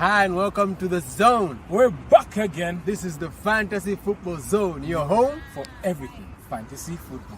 Hi and welcome to the Zone. We're back again. This is the Fantasy Football Zone, your home for everything fantasy football.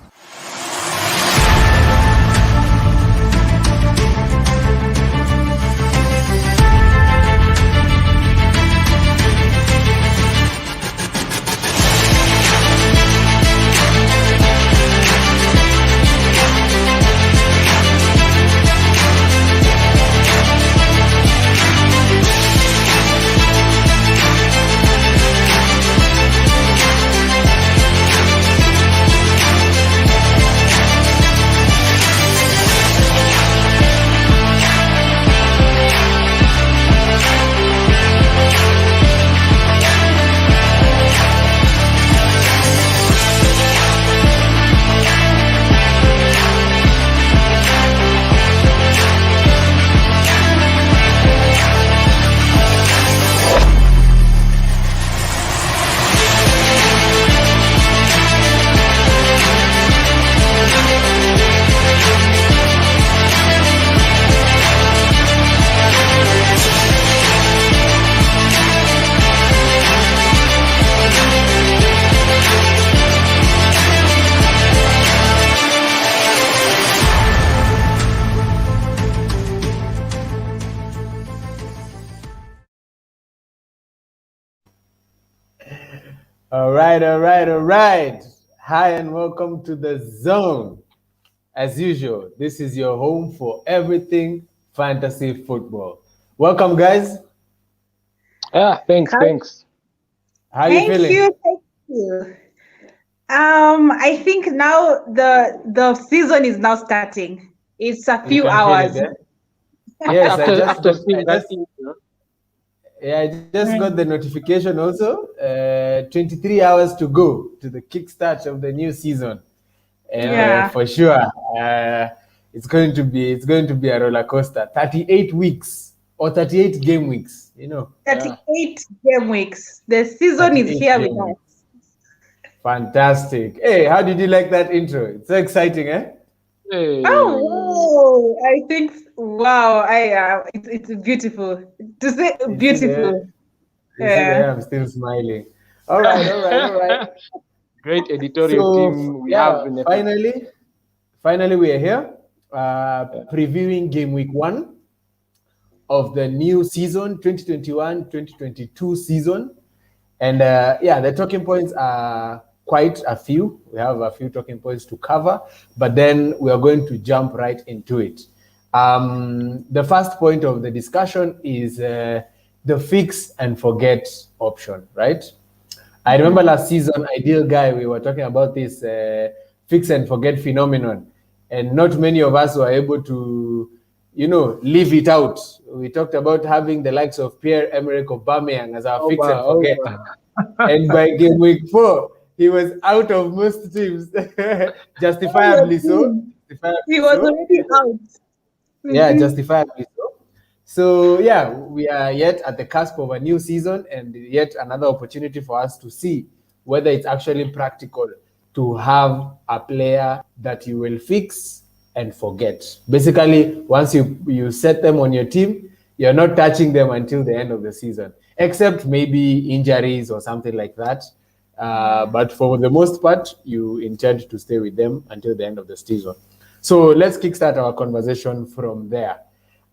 All right. Hi and welcome to the Zone. As usual, this is your home for everything fantasy football. Welcome, guys. Thanks. How are you feeling? Thank you. I think now the season is now starting. It's a few hours. Yes, I just got the notification also. 23 hours to go to the kickstart of the new season. For sure. It's going to be a roller coaster. 38 weeks or 38 game weeks, 38 game weeks. The season is here with us. Fantastic. Hey, how did you like that intro? It's so exciting, eh? Hey. Oh, I think it's beautiful. To say beautiful. I'm still smiling. All right. Great editorial team we have in the finally we are here previewing game week 1 of the new season 2021-2022 season. And the talking points are quite a few. We have a few talking points to cover, but then we are going to jump right into it. The first point of the discussion is the fix and forget option, right? I remember last season, Ideal Guy, we were talking about this fix and forget phenomenon, and not many of us were able to, leave it out. We talked about having the likes of Pierre-Emerick Aubameyang as our fix and forget. And by game week 4, he was out of most teams, justifiably so. He was already out. Yeah, justifiably so. So, we are yet at the cusp of a new season and yet another opportunity for us to see whether it's actually practical to have a player that you will fix and forget. Basically, once you set them on your team, you're not touching them until the end of the season, except maybe injuries or something like that. But for the most part, you intend to stay with them until the end of the season. So let's kickstart our conversation from there.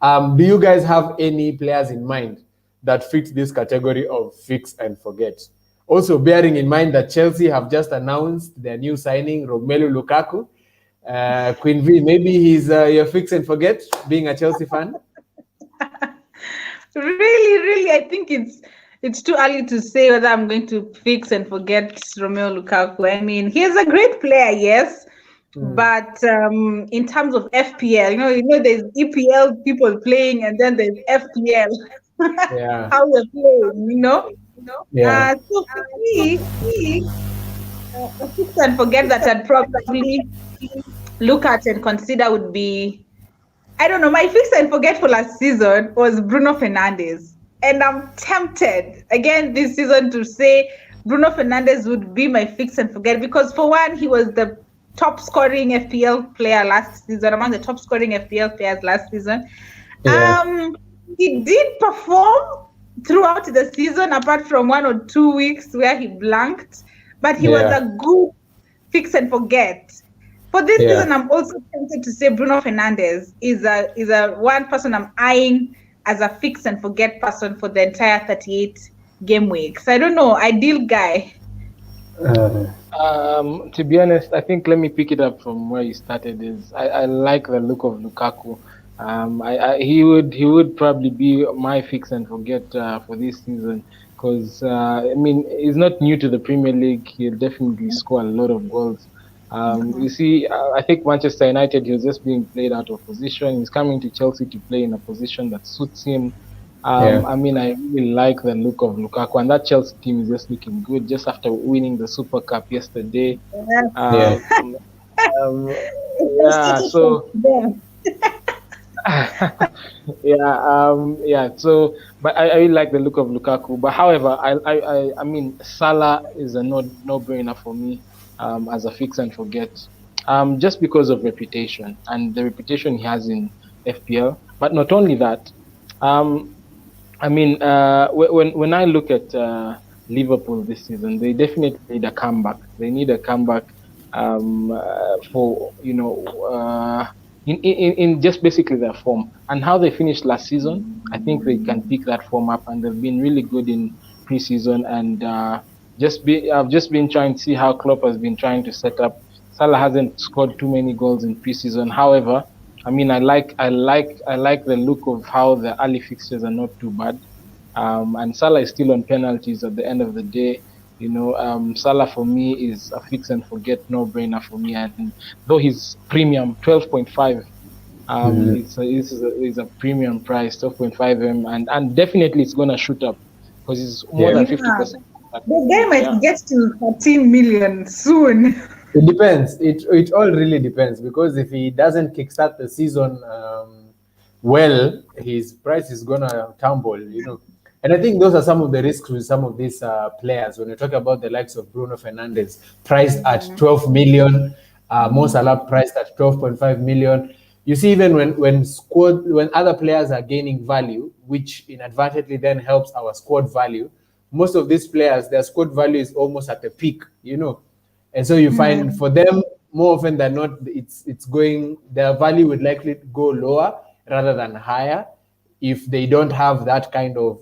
Do you guys have any players in mind that fit this category of fix and forget? Also, bearing in mind that Chelsea have just announced their new signing, Romelu Lukaku. Queen V, maybe he's your fix and forget, being a Chelsea fan? Really, I think it's too early to say whether I'm going to fix and forget Romelu Lukaku. I mean, he's a great player, yes. But in terms of FPL, there's EPL people playing, and then there's FPL. How we're playing, So for me, a fix and forget that I'd probably look at and consider would be, I don't know, my fix and forget for last season was Bruno Fernandes. And I'm tempted again this season to say Bruno Fernandes would be my fix and forget, because for one, he was the top scoring FPL player last season, among the top scoring FPL players last season. Yeah. He did perform throughout the season, apart from 1 or 2 weeks where he blanked, but he was a good fix and forget. For this season, I'm also tempted to say Bruno Fernandes is a one person I'm eyeing as a fix and forget person for the entire 38 game week. So I don't know, ideal guy. To be honest, I think let me pick it up from where you started. I like the look of Lukaku. He would probably be my fix and forget for this season because I mean he's not new to the Premier League. He'll definitely score a lot of goals. You see, I think Manchester United, he was just being played out of position. He's coming to Chelsea to play in a position that suits him. I mean, I really like the look of Lukaku, and that Chelsea team is just looking good. Just after winning the Super Cup yesterday, so So, but I really like the look of Lukaku. But however, I mean, Salah is a no-brainer for me as a fix and forget, just because of reputation and the reputation he has in FPL. But not only that, I mean, when I look at Liverpool this season, they definitely need a comeback. They need a comeback for in just basically their form and how they finished last season. I think they can pick that form up, and they've been really good in preseason. And I've just been trying to see how Klopp has been trying to set up. Salah hasn't scored too many goals in preseason. However, I mean, I like the look of how the early fixtures are not too bad. And Salah is still on penalties at the end of the day. Salah for me is a fix and forget, no-brainer for me. And though he's premium, 12.5, it's a premium price, 12.5 and definitely it's gonna shoot up because it's more than 50%. The guy might get to 14 million soon. It depends. It all really depends, because if he doesn't kickstart the season well, his price is gonna tumble. And I think those are some of the risks with some of these players. When you talk about the likes of Bruno Fernandes, priced at 12 million, Mo Salah priced at 12.5 million. You see, even when other players are gaining value, which inadvertently then helps our squad value, most of these players, their squad value is almost at the peak, And so you find for them, more often than not, their value would likely go lower rather than higher if they don't have that kind of,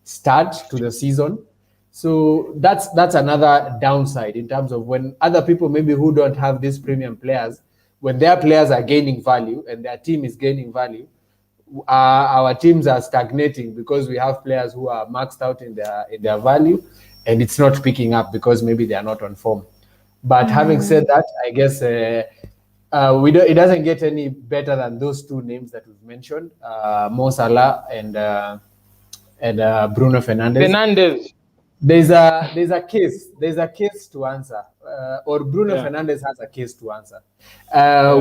start to the season. So that's another downside in terms of when other people maybe who don't have these premium players, when their players are gaining value and their team is gaining value, our teams are stagnating because we have players who are maxed out in their value, and it's not picking up because maybe they are not on form. But having said that, I guess it doesn't get any better than those two names that we've mentioned, Mo Salah and Bruno Fernandes. There's a case to answer, or Bruno Fernandes has a case to answer.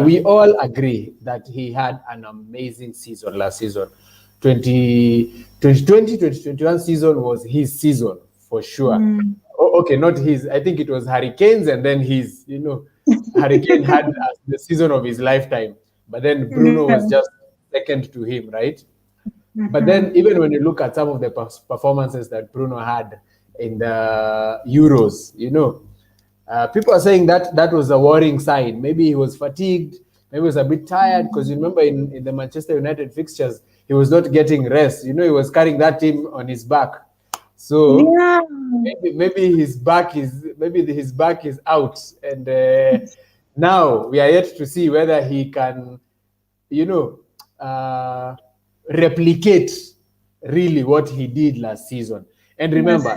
We all agree that he had an amazing season last season. 2020-2021 season was his season for sure. Okay, not his. I think it was Hurricanes, and then his. Hurricane had the season of his lifetime, but then Bruno was just second to him, right? But then even when you look at some of the performances that Bruno had in the Euros, people are saying that was a worrying sign. Maybe he was fatigued, maybe he was a bit tired, because you remember in the Manchester United fixtures, he was not getting rest. He was carrying that team on his back. So maybe his back is out, and now we are yet to see whether he can, replicate really what he did last season. And remember,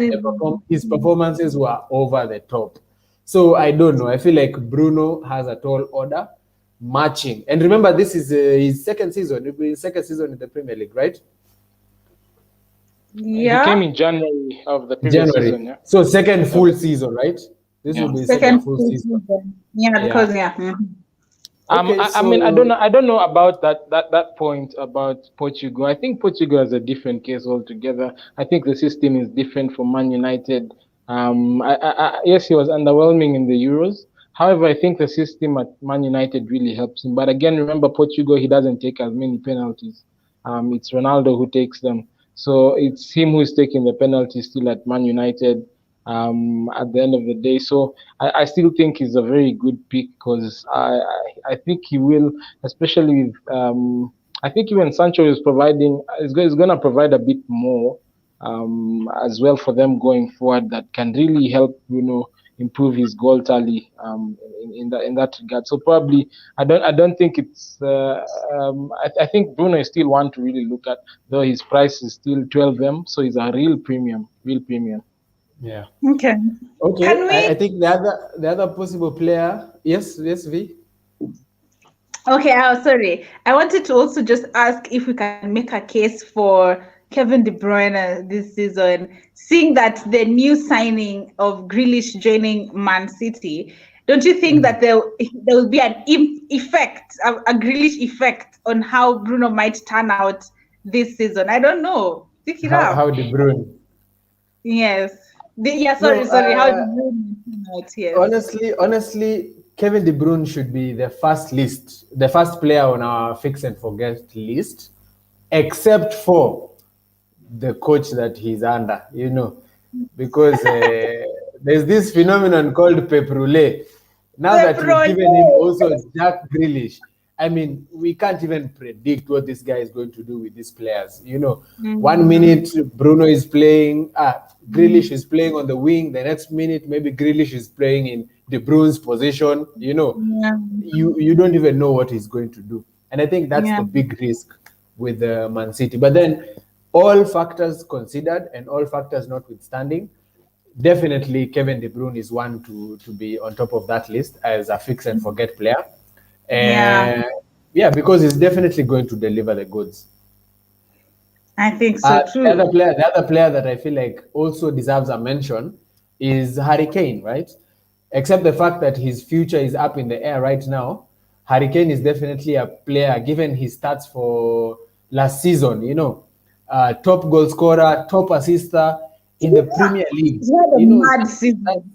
his performances were over the top. So I don't know. I feel like Bruno has a tall order matching. And remember, this is his second season. It will be his second season in the Premier League, right? Yeah. He came in January of the previous season. Yeah. So second full season, right? This will be second full season. Yeah, because I mean, I don't know about that point about Portugal. I think Portugal is a different case altogether. I think the system is different from Man United. Yes, he was underwhelming in the Euros. However, I think the system at Man United really helps him. But again, remember Portugal, he doesn't take as many penalties. It's Ronaldo who takes them. So it's him who is taking the penalty still at Man United at the end of the day. So I still think he's a very good pick because I think he will, especially with I think even Sancho is going to provide a bit more as well for them going forward that can really help Bruno improve his goal tally in that regard. So probably I don't think it's I think Bruno is still one to really look at, though his price is still 12M, so he's a real premium. Yeah. Okay. Okay. Can we? I think the other possible player. Yes, V. Okay, sorry. I wanted to also just ask if we can make a case for Kevin De Bruyne this season, seeing that the new signing of Grealish joining Man City. Don't you think that there will be an effect, a Grealish effect on how Bruno might turn out this season? I don't know. Pick it up. How De Bruyne? Yes. No, Sorry. How did Bruno turn out? Yes. honestly, Kevin De Bruyne should be the first player on our fix and forget list, except for the coach that he's under, because there's this phenomenon called Pep Roulé. Now that we've given him also Jack Grealish, I mean, we can't even predict what this guy is going to do with these players. 1 minute Bruno is playing, Grealish is playing on the wing. The next minute, maybe Grealish is playing in De Bruyne's position. You don't even know what he's going to do. And I think that's the big risk with Man City. But then, all factors considered and all factors notwithstanding, definitely Kevin De Bruyne is one to be on top of that list as a fix and forget player. Because he's definitely going to deliver the goods. I think so too. The other player that I feel like also deserves a mention is Harry Kane, right? Except the fact that his future is up in the air right now. Harry Kane is definitely a player, given his stats for last season, top goal scorer, top assister in the Premier League. Mad season.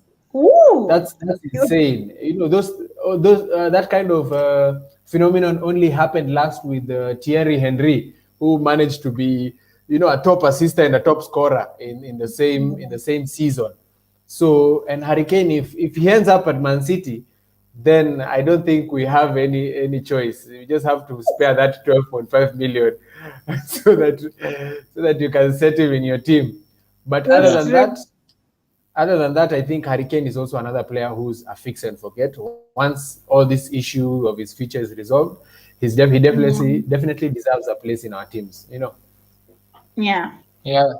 That's insane. That kind of phenomenon only happened last with Thierry Henry, who managed to be, a top assister and a top scorer in the same season. So, and Harry Kane, if he ends up at Man City, then I don't think we have any choice. We just have to spare that 12.5 million so that you can set him in your team. But other than that, I think Harry Kane is also another player who's a fix and forget. Once all this issue of his future is resolved, he definitely deserves a place in our teams. Yeah. Yeah,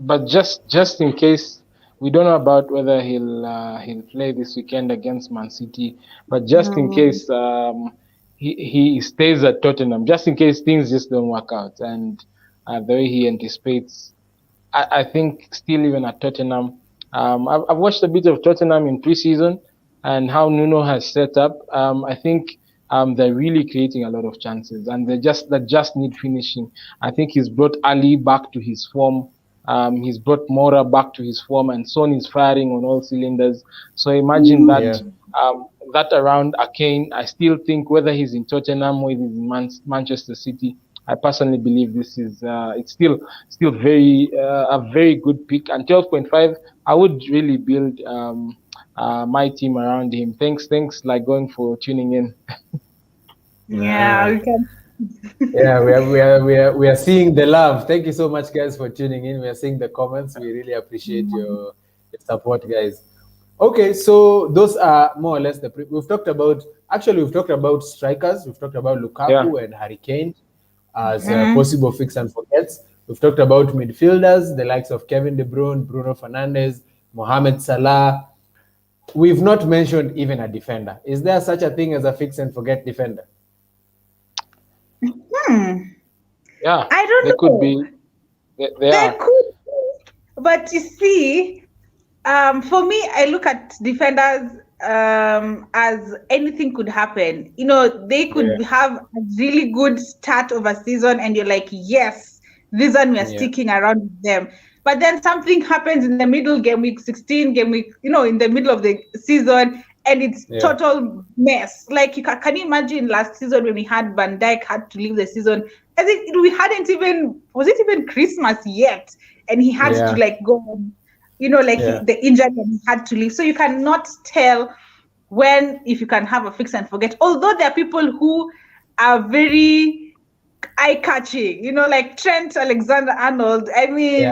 but just in case, we don't know about whether he'll play this weekend against Man City, but just in case he stays at Tottenham, just in case things just don't work out, and the way he anticipates, I think still even at Tottenham, I've watched a bit of Tottenham in preseason and how Nuno has set up. I think they're really creating a lot of chances, and they just need finishing. I think he's brought Ali back to his form. He's brought Mora back to his form, and Son is firing on all cylinders. So imagine that that around Kane. I still think whether he's in Tottenham or he's in Manchester City, I personally believe this is it's still very a very good pick. And 12.5, I would really build my team around him. Thanks, like going for tuning in. Yeah, we can. Yeah, we are seeing the love. Thank you so much, guys, for tuning in. We are seeing the comments. We really appreciate your support, guys. Okay, so those are more or less we've talked about strikers. We've talked about Lukaku and Harry Kane as possible fix and forgets. We've talked about midfielders, the likes of Kevin De Bruyne, Bruno Fernandes, Mohamed Salah. We've not mentioned even a defender. Is there such a thing as a fix and forget defender? Yeah, I don't know. Could be. They could be. But you see, for me, I look at defenders as anything could happen. They could have a really good start of a season, and you're like, yes, this one we're sticking around with them. But then something happens in the middle, game week 16, in the middle of the season, and it's total mess. Like, can you imagine last season when we had Van Dijk had to leave the season I think was it even Christmas yet? And he had to like go, the injury, and he had to leave. So you cannot tell when, if you can have a fix and forget. Although there are people who are very eye-catching, like Trent Alexander-Arnold. I mean,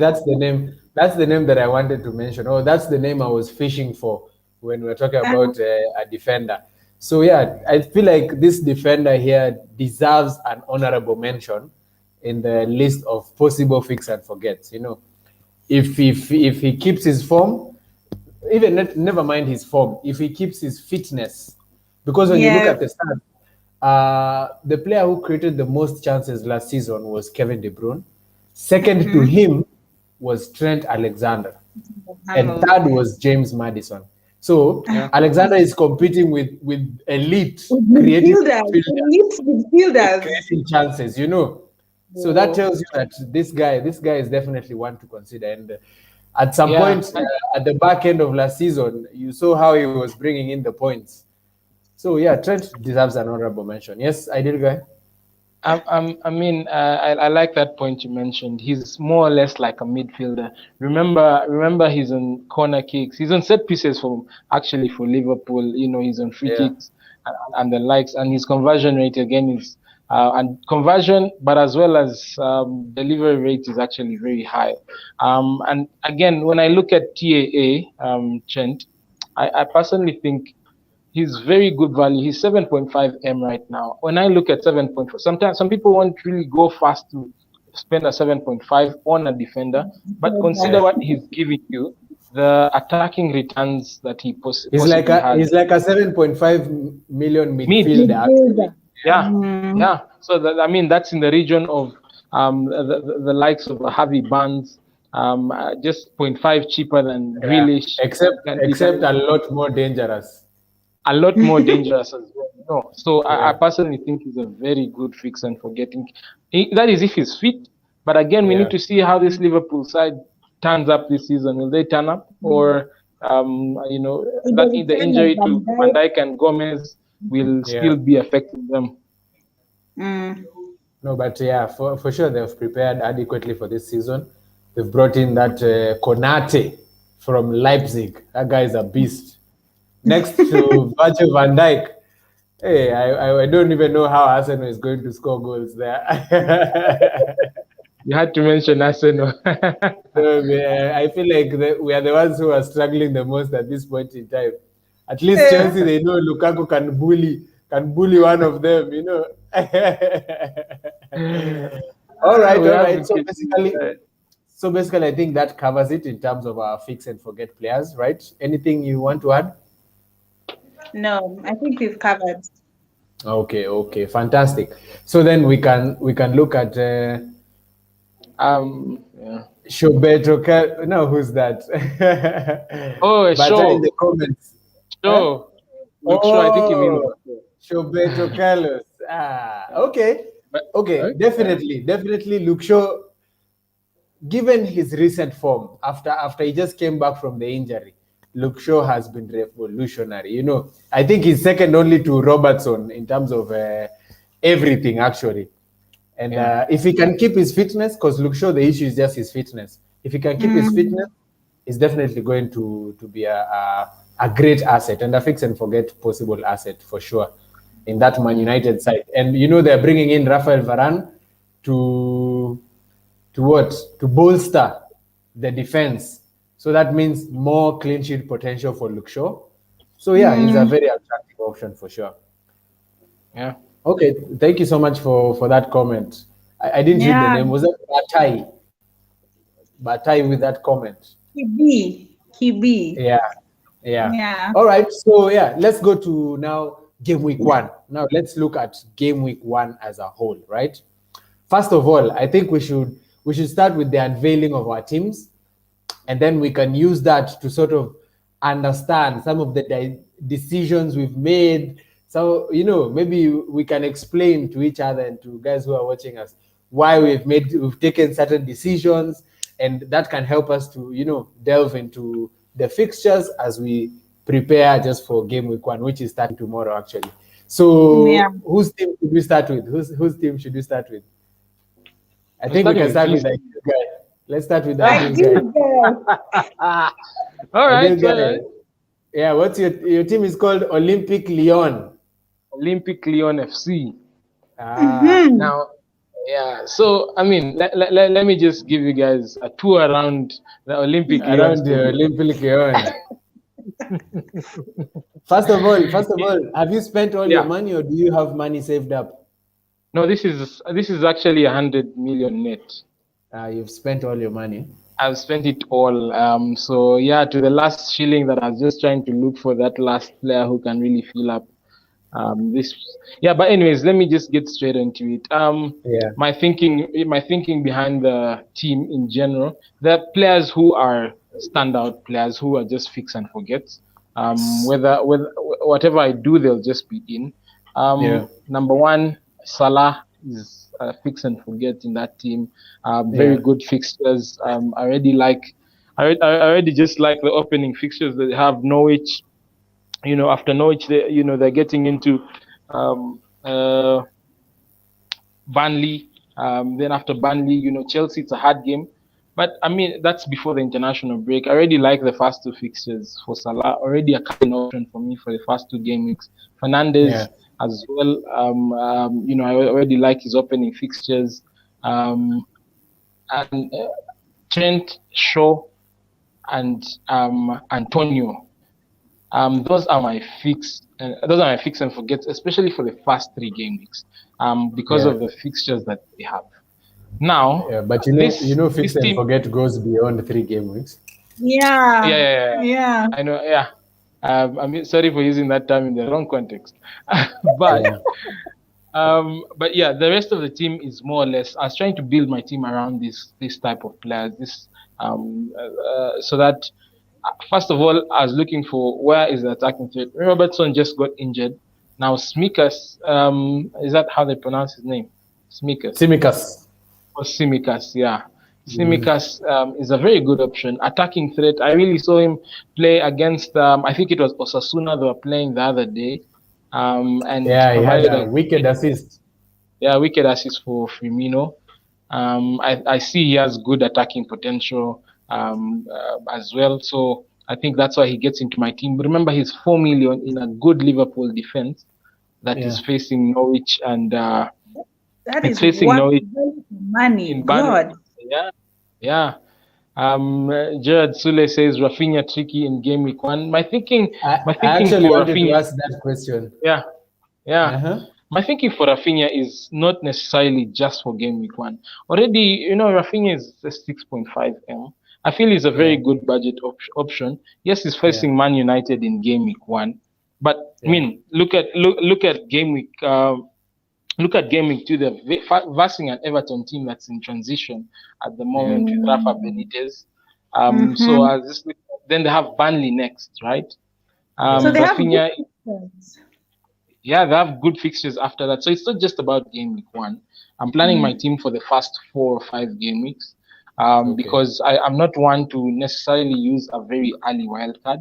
that's the name. That's the name that I wanted to mention. Oh, that's the name I was fishing for when we were talking about a defender. So yeah, I feel like this defender here deserves an honorable mention in the list of possible fix and forgets. If he keeps his form, never mind his form, if he keeps his fitness, because when you look at the stats, the player who created the most chances last season was Kevin De Bruyne. Second to him was Trent Alexander, and third was James Maddison. So Alexander is competing with elite creative midfielders, creating chances. So that tells you that this guy is definitely one to consider. And at some point at the back end of last season, you saw how he was bringing in the points. So yeah, Trent deserves an honorable mention. Yes, ideal guy. I like that point you mentioned. He's more or less like a midfielder. Remember, he's on corner kicks. He's on set pieces for Liverpool. He's on free kicks and the likes. And his conversion rate again is but as well as delivery rate is actually very high. And again, when I look at TAA, Trent, I personally think he's very good value. He's 7.5 M right now. When I look at 7.4, sometimes some people won't really go fast to spend a 7.5 on a defender, but consider what he's giving you, the attacking returns that he He's like a 7.5 million midfielder. Yeah. So that's in the region of the likes of Harvey Barnes, just 0.5 cheaper than Grealish. Except a lot more dangerous. A lot more dangerous as well. No. So I personally think he's a very good fix and forgetting. That is if he's fit. But again, we need to see how this Liverpool side turns up this season. Will they turn up, or the injury to Van Dijk and Gomez will still be affecting them? No, but for sure they've prepared adequately for this season. They've brought in that Konate from Leipzig. That guy is a beast. Next to Virgil van Dijk. Hey, I don't even know how Arsenal is going to score goals there. You had to mention Arsenal. I feel like we are the ones who are struggling the most at this point in time. At least Chelsea, they know Lukaku can bully one of them, All right. So basically, I think that covers it in terms of our fix and forget players, right? Anything you want to add? No, I think we've covered. Okay, fantastic. So then we can look at Shobeto. No, who's that? Show in the comments. Show. I think you mean Shobeto Carlos. Okay. Definitely. Luke Shaw, given his recent form after he just came back from the injury, Luke Shaw has been revolutionary. I think he's second only to Robertson in terms of everything, actually. And if he can keep his fitness, because Luke Shaw, the issue is just his fitness. If he can keep his fitness, he's definitely going to be a great asset and a fix and forget possible asset for sure in that Man United side. And they're bringing in Rafael Varane to bolster the defense. So that means more clean sheet potential for Luke Shaw. So he's a very attractive option for sure. Yeah. Okay, thank you so much for that comment. I didn't read the name. Was it Batai? Batai with that comment. Kibi. Yeah. All right. So let's go to now game week 1. Now let's look at game week 1 as a whole, right? First of all, I think we should start with the unveiling of our teams, and then we can use that to sort of understand some of the decisions we've made. So, maybe we can explain to each other and to guys who are watching us why we've taken certain decisions, and that can help us to, delve into the fixtures as we prepare just for game week 1, which is starting tomorrow, actually. So Yeah. whose team should we start with? Whose team should we start with? I think we starting can with start with Fizz. the new guy. Let's start with the I new do guy. that. All The new right, all guy. right. Yeah, what's your team is called Olympic Lyon. Olympic Lyon FC. Ah, Now, yeah. So I mean, let me just give you guys a tour around the Olympic Lyon around the Stadium. Olympic Lyon. First of all, have you spent all your Yeah. money or do you have money saved up? No, this is actually 100 million net. You've spent all your money. I've spent it all. So yeah, to the last shilling that I was just trying to look for that last player who can really fill up but anyways, let me just get straight into it. Yeah. My thinking behind the team in general, there are players who are standout players who are just fix and forget. Whatever I do, they'll just be in. Number one, Salah is fix and forget in that team. Very good fixtures. I already just like the opening fixtures that have Norwich. After Norwich, they're getting into Burnley. Then after Burnley, Chelsea, it's a hard game. But I mean, that's before the international break. I already like the first two fixtures for Salah. Already a captain option for me for the first two game weeks. Fernandes as well. I already like his opening fixtures. And Trent, Shaw, and Antonio. Those are my fix and forget, especially for the first 3 game weeks, because of the fixtures that they have. Now, but fix and forget goes beyond 3 game weeks. Yeah. I know. Yeah. I mean, sorry for using that term in the wrong context, but yeah, the rest of the team is more or less. I was trying to build my team around this type of players. So that. First of all, I was looking for where is the attacking threat. Robertson just got injured. Now Smikas, is that how they pronounce his name? Tsimikas. Or Tsimikas, yeah. Tsimikas is a very good option. Attacking threat. I really saw him play against, I think it was Osasuna they were playing the other day. And he had a wicked assist. Yeah, wicked assist for Firmino. I see he has good attacking potential. As well, so I think that's why he gets into my team. But remember, he's 4 million in a good Liverpool defense that is facing Norwich, and that is facing Norwich money. In God. Yeah. Gerard Sule says Rafinha tricky in game week 1. My thinking I actually for wanted Rafinha, to ask that question. Yeah. My thinking for Rafinha is not necessarily just for game week 1. Already, Rafinha is a 6.5 M. I feel it's a very good budget option. Yes, he's facing Man United in game week 1, but I mean, look at game week. Look at game week 2. They're versing an Everton team that's in transition at the moment with Rafa Benitez. So then they have Burnley next, right? So they Rafinha, have they have good fixtures after that. So it's not just about game week 1. I'm planning my team for the first 4 or 5 game weeks. Because I'm not one to necessarily use a very early wild card.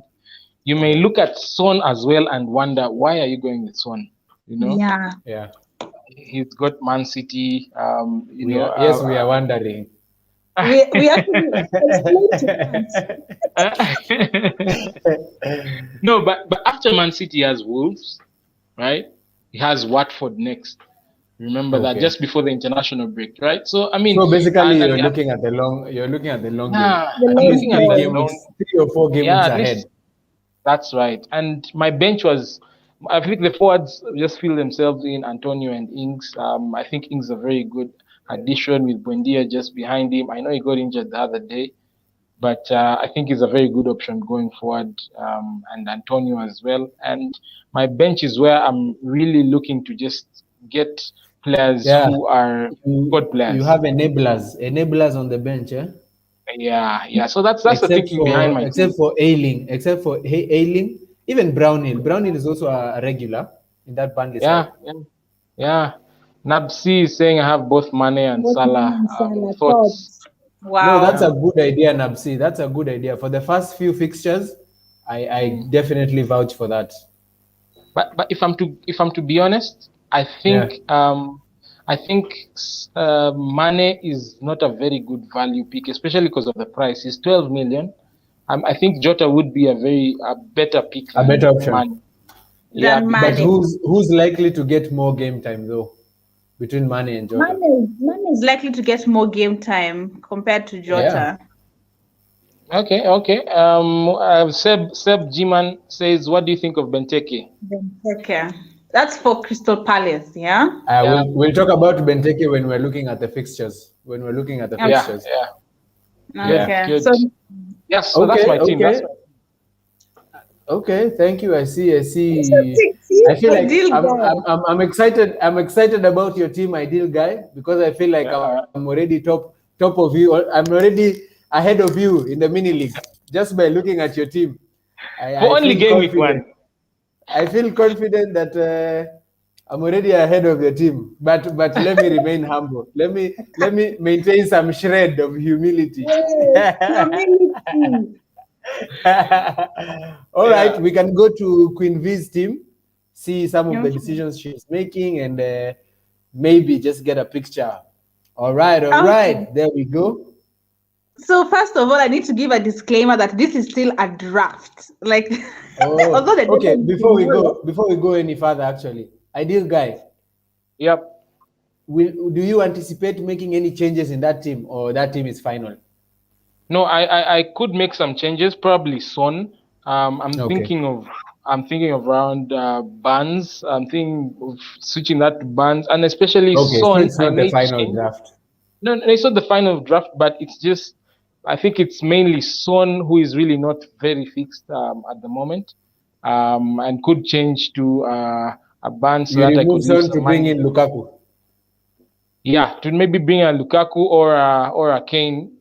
You may look at Son as well and wonder, why are you going with Son? Yeah. He's got Man City. We are wondering. We actually No, but after Man City, he has Wolves, right? He has Watford next. Remember that just before the international break, right? So I mean, basically, you're looking at the long. You're looking at the long game. I'm looking at the long 3 or 4 game weeks ahead. That's right. And my bench was, I think the forwards just fill themselves in. Antonio and Ings. I think Ings is a very good addition with Buendia just behind him. I know he got injured the other day, but I think he's a very good option going forward. And Antonio as well. And my bench is where I'm really looking to just get players who are good players. You have enablers on the bench, Yeah. So that's the thinking behind my team. Except for Ayling, even Brownhill. Brownhill is also a regular in that Burnley side. Yeah. Nabsi is saying I have both Mane and Salah. Thoughts? Wow. No, that's a good idea, Nabsi. That's a good idea. For the first few fixtures, I definitely vouch for that. But if I'm to be honest, I think Mane is not a very good value pick, especially because of the price. He's 12 million. I think Jota would be a better pick A than better option. Mane. Than Yeah, But Mane. who's likely to get more game time though between Mane and Jota? Mane is likely to get more game time compared to Jota. Okay. Seb G-Man says, what do you think of Benteke? Benteke. That's for Crystal Palace, yeah? We'll talk about Benteke when we're looking at the fixtures. Yeah. Okay. Good. So Yes, so that's my team. Okay. Okay, thank you. I see. I feel like Ideal I'm excited. I'm excited about your team, Ideal Guy, because I feel like I'm already top of you. I'm already ahead of you in the mini league just by looking at your team. For only game week 1. I feel confident that I'm already ahead of your team, but let me remain humble. Let me maintain some shred of humility. All right, we can go to Queen V's team, see some of the decisions she's making, and maybe just get a picture. All right, there we go. So first of all, I need to give a disclaimer that this is still a draft. Like, although before we go any further, actually, Ideal Guy. Yep. Do you anticipate making any changes in that team, or that team is final? No, I could make some changes. Probably Son. I'm thinking of around Barnes. I'm thinking of switching that to Barnes, and especially Son. So it's not the final draft. No, it's not the final draft, but it's just. I think it's mainly Son who is really not very fixed at the moment, and could change to a Barnes so that I could Son to bring in Lukaku. Yeah, to maybe bring a Lukaku or a Kane.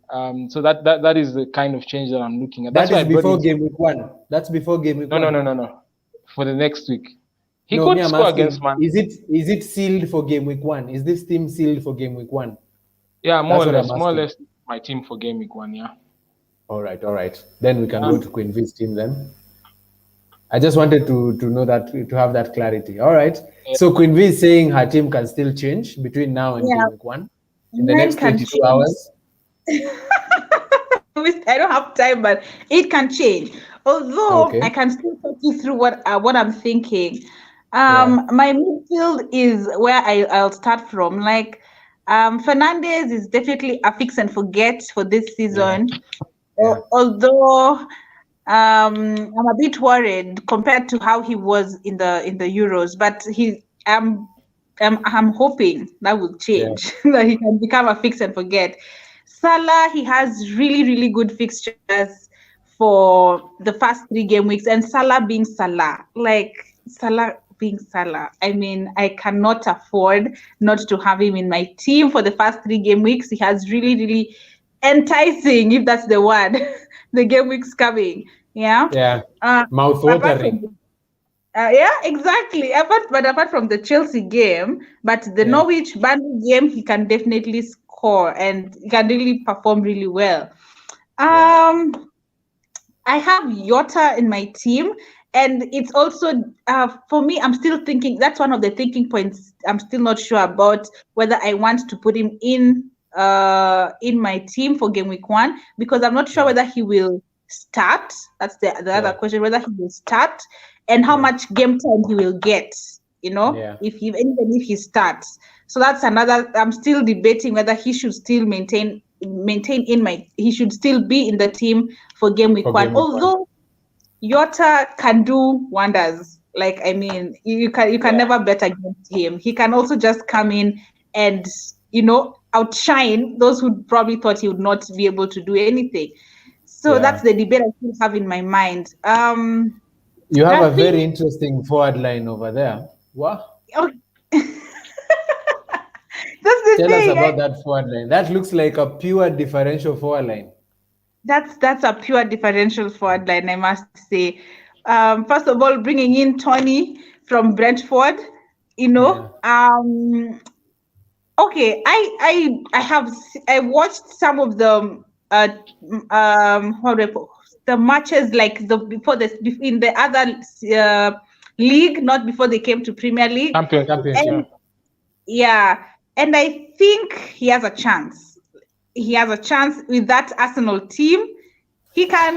So that is the kind of change that I'm looking at. That's before game week 1. That's before game week 1. No. For the next week, he could score against Man. Is it sealed for game week 1? Is this team sealed for game week 1? Yeah, more or less my team for game week 1. Yeah. All right. Then we can go to Queen V's team then. I just wanted to know that, to have that clarity. All right. Yeah. So Queen V is saying her team can still change between now and game week 1 in the next 22 hours. I don't have time, but it can change. Although I can still talk you through what I'm thinking. My midfield is where I'll start from. Like, Fernandez is definitely a fix and forget for this season. Although I'm a bit worried compared to how he was in the Euros, but I'm hoping that will change, that he can become a fix and forget. Salah, he has really, really good fixtures for the first 3 game weeks, and Salah being Salah, I mean, I cannot afford not to have him in my team for the first 3 game weeks. He has really, really enticing, if that's the word, the game weeks coming. Mouth-watering. Exactly. Apart from the Chelsea game, but the Norwich Burnley game, he can definitely score and he can really perform really well. I have Jota in my team, and it's also for me, I'm still thinking, that's one of the thinking points. I'm still not sure about whether I want to put him in my team for game week 1, because I'm not sure whether he will start. That's the other question, whether he will start and how much game time he will get, even if he starts. So that's another, I'm still debating whether he should still he should still be in the team for game week 1. Although Jota can do wonders. Like, I mean, you can never bet against him. He can also just come in and, outshine those who probably thought he would not be able to do anything. So that's the debate I still have in my mind. You have a very interesting forward line over there. What? Okay. Tell us about that forward line. That looks like a pure differential forward line. That's a pure differential forward line, I must say. First of all, bringing in Tony from Brentford, okay, I watched some of the matches, like in the other League, not before they came to Premier League. Champions. And, and I think he has a chance. He has a chance with that Arsenal team. He can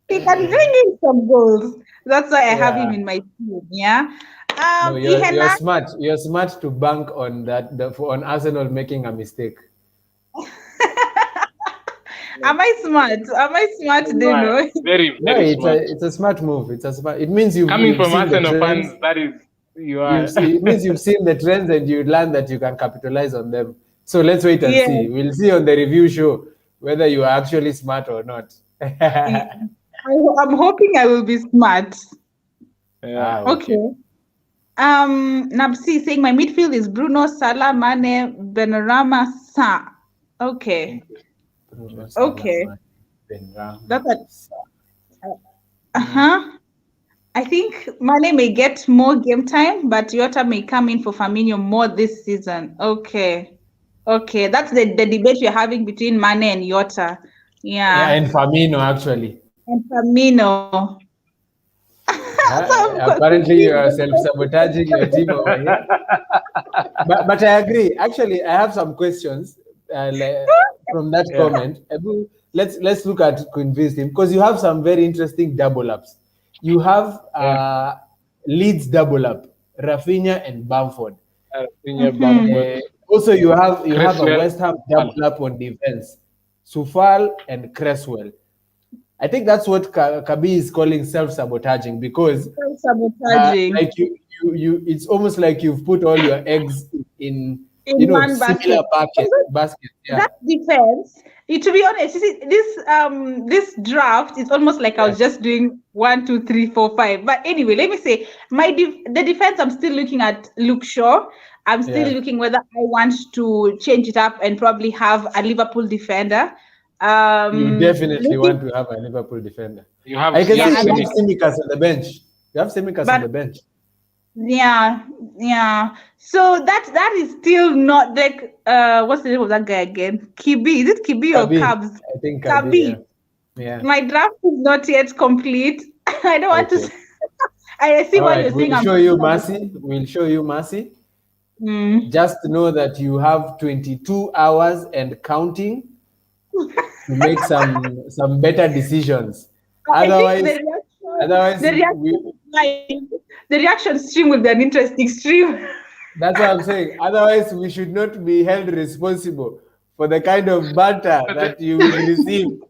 he can bring in some goals. That's why I have him in my team. Yeah. No, you're smart. You're smart to bank on that on Arsenal making a mistake. Am I smart? Dino? Very smart. It's a smart move. It means you've coming from seen Arsenal the trends. fans. That is you are. It means you've seen the trends and you learn that you can capitalize on them. So let's wait and see. We'll see on the review show whether you are actually smart or not. I'm hoping I will be smart. Yeah. Okay. Nabsi saying my midfield is Bruno, Salah, Mane, Benrahma, Sa. Okay. Okay. That's I think Mane may get more game time, but Yota may come in for Firmino more this season. Okay. That's the debate we're having between Mane and Yota. Yeah, and Firmino actually. And Firmino. Apparently you are self-sabotaging your team over here. But I agree. Actually, I have some questions from that comment. Let's look at convince him, because you have some very interesting double ups. You have Leeds double up, Rafinha and Bamford. Also, you have a West Ham double up on defense, Sufal and Cresswell. I think that's what Kabi is calling self-sabotaging, because like you it's almost like you've put all your eggs in one basket. Yeah. That defense. To be honest, you see, this draft is almost like I was just doing 1, 2, 3, 4, 5. But anyway, let me say the defense. I'm still looking at Luke Shaw. I'm still looking whether I want to change it up and probably have a Liverpool defender. You definitely want to have a Liverpool defender. I can see you have Tsimikas on the bench. You have Tsimikas on the bench. Yeah. So that is still not like what's the name of that guy again? Kibi. Is it Kibi or Cubs? I think Kibi. Yeah. My draft is not yet complete. I don't want to. I see what you're saying. We'll show you mercy. Just know that you have 22 hours and counting to make some better decisions. Otherwise, the reaction stream will be an interesting stream. That's what I'm saying. Otherwise, we should not be held responsible for the kind of banter that you will receive.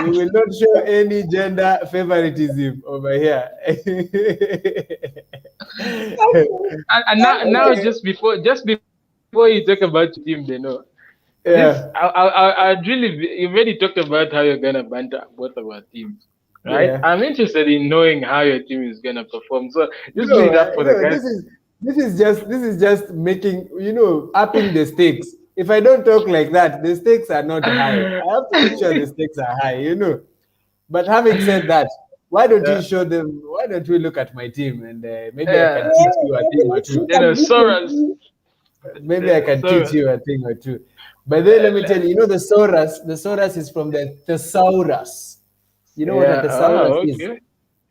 We will not show any gender favoritism over here. and now just before you talk about your team, they know. Yeah. I really, you already talked about how you're gonna banter both of our temes, right? Yeah. I'm interested in knowing how your team is gonna perform. So just leave that for the guys. This is just making, upping the stakes. If I don't talk like that, the stakes are not high. I have to make sure the stakes are high, But having said that, why don't you show them? Why don't we look at my team and maybe I can teach you a thing or two? Maybe I can teach you a thing or two. But then let me tell you, the Saurus is from the thesaurus. You know what a thesaurus is?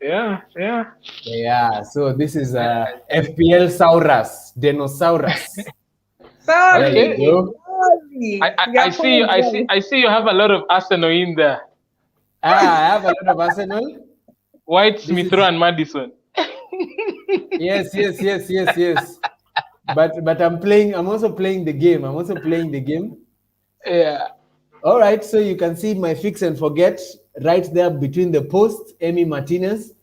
Yeah. So this is a FPL Saurus, Dinosaurus. Sorry. I see you have a lot of Arsenal in there. I have a lot of Arsenal. White, Smith Rowe, and Madison. Yes. But I'm also playing the game. Yeah. All right, so you can see my fix and forget right there between the posts, Emi Martinez.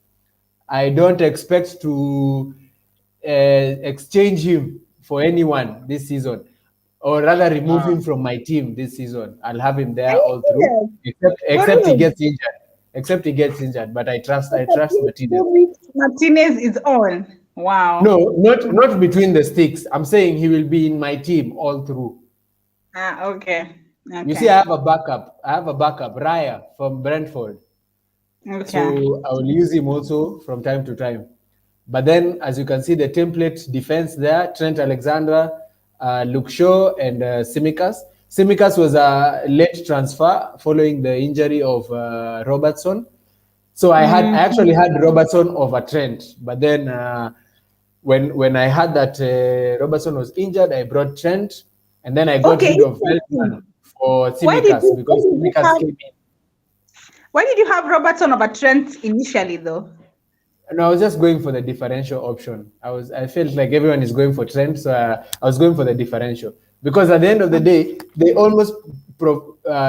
I don't expect to exchange him for anyone this season, or rather remove him from my team this season. I'll have him there all through, except he gets injured. But I trust Martinez. Martinez is on. Wow. No, not between the sticks. I'm saying he will be in my team all through. Okay. You see, I have a backup, Raya from Brentford. Okay. So I will use him also from time to time. But then, as you can see, the template defense there, Trent Alexander, Luke Shaw, and Tsimikas. Tsimikas was a late transfer following the injury of Robertson. So I actually had Robertson over Trent, but then when I heard that Robertson was injured, I brought Trent, and then I got rid of Veltman for Tsimikas because Tsimikas came in. Why did you have Robertson over Trent initially, though? And I was just going for the differential option. I felt like everyone is going for Trent, so I was going for the differential because at the end of the day, they almost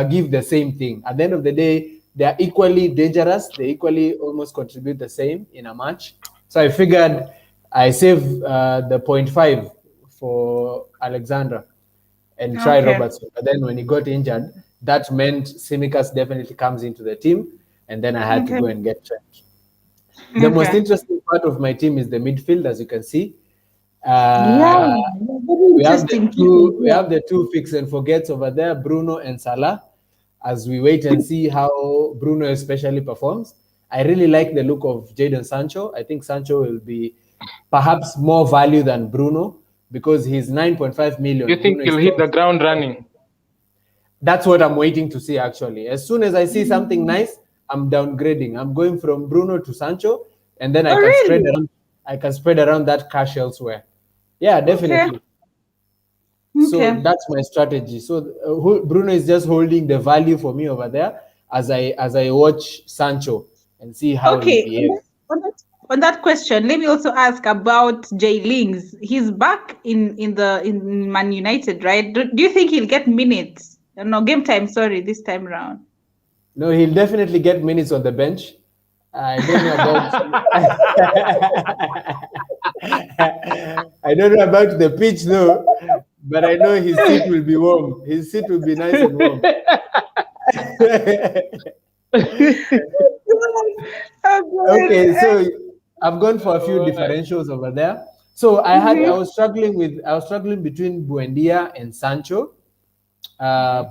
give the same thing. At the end of the day, they are equally dangerous. They equally almost contribute the same in a match. So I figured I save the 0.5 for Alexandra and try Robertson. But then when he got injured, that meant Tsimikas definitely comes into the team, and then I had to go and get Trent. The most interesting part of my team is the midfield, as you can see. We have the two fix and forgets over there, Bruno and Salah, as we wait and see how Bruno especially performs. I really like the look of Jadon Sancho. I think Sancho will be perhaps more value than Bruno because he's 9.5 million. You think he'll hit the ground running? That's what I'm waiting to see, actually. As soon as I see something nice, I'm downgrading. I'm going from Bruno to Sancho, and then I can spread around that cash elsewhere. Yeah, definitely. So that's my strategy. So Bruno is just holding the value for me over there as I watch Sancho and see how he behaves. On that question, let me also ask about Jay Lings. He's back in Man United, right? Do you think he'll get minutes? No, game time, sorry, this time around. No, he'll definitely get minutes on the bench. I don't know about I don't know about the pitch though, but I know his seat will be warm. His seat will be nice and warm. Okay, so I've gone for a few differentials over there. So I was struggling between Buendia and Sancho,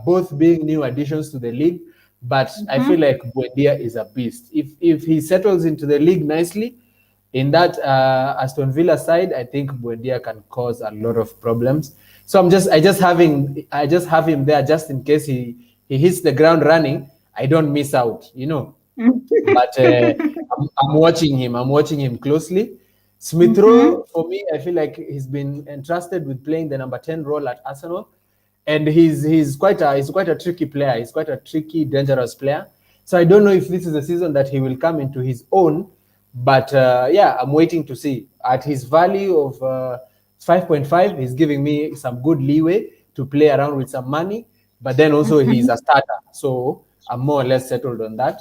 both being new additions to the league. But I feel like Buendia is a beast. If he settles into the league nicely, in that Aston Villa side, I think Buendia can cause a lot of problems. So I just have him there just in case he hits the ground running. I don't miss out, But I'm watching him. I'm watching him closely. Smith Rowe, for me, I feel like he's been entrusted with playing the number 10 role at Arsenal. And he's quite a tricky player. He's quite a tricky, dangerous player. So I don't know if this is the season that he will come into his own. But I'm waiting to see. At his value of 5.5, he's giving me some good leeway to play around with some money. But then also he's a starter. So I'm more or less settled on that.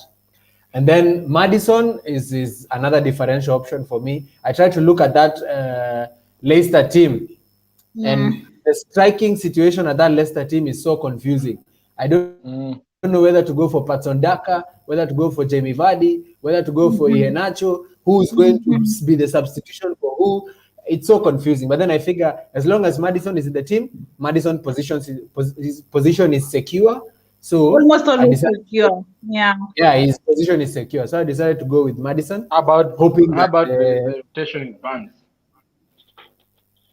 And then Maddison is another differential option for me. I try to look at that Leicester team. And the striking situation at that Leicester team is so confusing. I don't know whether to go for Patson Daka, whether to go for Jamie Vardy, whether to go for Iheanacho, who's going to be the substitution for who. It's so confusing. But then I figure as long as Maddison is in the team, Maddison's his position is secure. So almost always secure. Yeah. Yeah, his position is secure. So I decided to go with Maddison. How about the rotation in Barnes?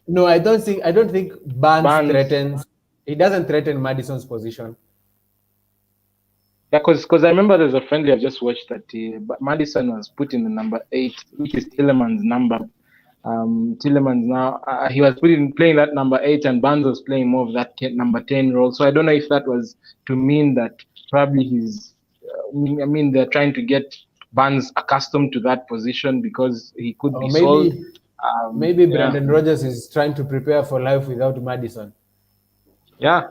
No, I don't think Barnes threatens. He doesn't threaten Maddison's position. Yeah, because I remember there's a friendly I just watched that Maddison was put in the number 8, which is Tielemans' number. Tielemans now he was playing that number 8, and Barnes was playing more of that number 10 role. So I don't know if that was to mean that probably they're trying to get Barnes accustomed to that position because he could be sold. Maybe Brendan Rodgers is trying to prepare for life without Maddison. Yeah.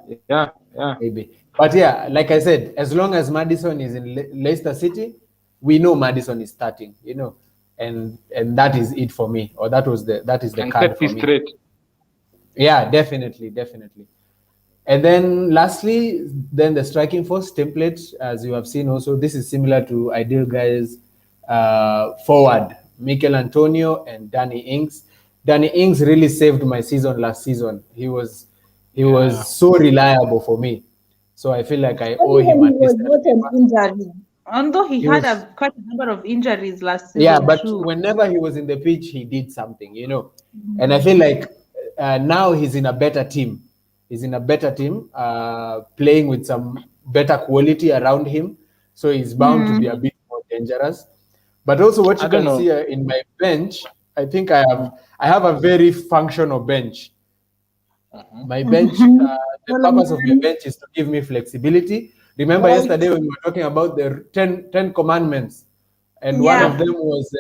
Maybe. But yeah, like I said, as long as Maddison is in Leicester City, we know Maddison is starting, and that is it for me. Or that is the card for me. Straight. Yeah, definitely. And then lastly, the striking force template, as you have seen also, this is similar to Ideal Guys forward. Mikel Antonio and Danny Ings. Danny Ings really saved my season last season. He was so reliable for me. So I feel like I owe him at least an injury. Although he had quite a number of injuries last season. Yeah, but whenever he was in the pitch, he did something, And I feel like now he's in a better team. He's in a better team, playing with some better quality around him. So he's bound to be a bit more dangerous. But also, what you I don't can know. see in my bench, I think I have a very functional bench. My bench, the purpose of the bench is to give me flexibility. Remember Right. yesterday when we were talking about the 10 commandments, and one Yeah. of them was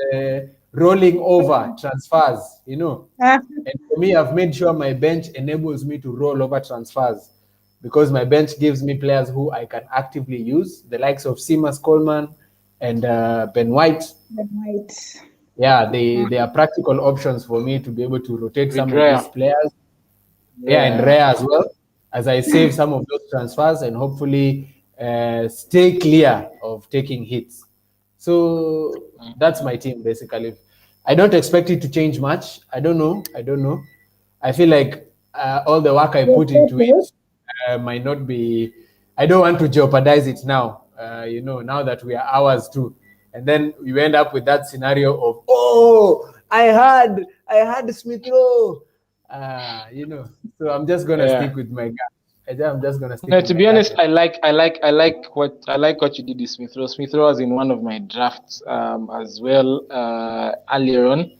rolling over transfers, you know. And for me, I've made sure my bench enables me to roll over transfers because my bench gives me players who I can actively use, the likes of Seamus Coleman and Ben White. Right. Yeah, they are practical options for me to be able to rotate some With of these Raya. players. Yeah, and rare as well, as I save some of those transfers and hopefully stay clear of taking hits. So that's my team basically. I don't expect it to change much. I don't know. I feel like all the work I put into it might not be. I don't want to jeopardize it now. Now that we are hours through, and then you end up with that scenario of I had Smith Rowe. So I'm just gonna stick with my gut. I'm just gonna stick No, with to my be gut. honest, I like what you did with Smith Rowe. Smith Rowe was in one of my drafts as well earlier on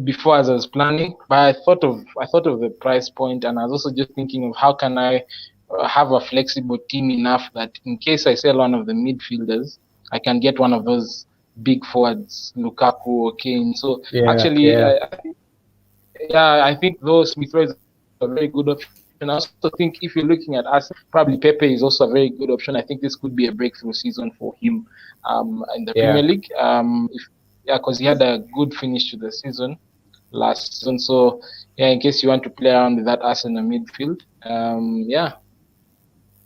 before as I was planning. But I thought of the price point, and I was also just thinking of how can I have a flexible team enough that in case I sell one of the midfielders, I can get one of those big forwards, Lukaku or Kane. So actually, I think though Smith Rowe is a very good option. I also think if you're looking at us, probably Pepe is also a very good option. I think this could be a breakthrough season for him in the Premier League. Because he had a good finish to the season last season. So in case you want to play around with that Arsenal midfield,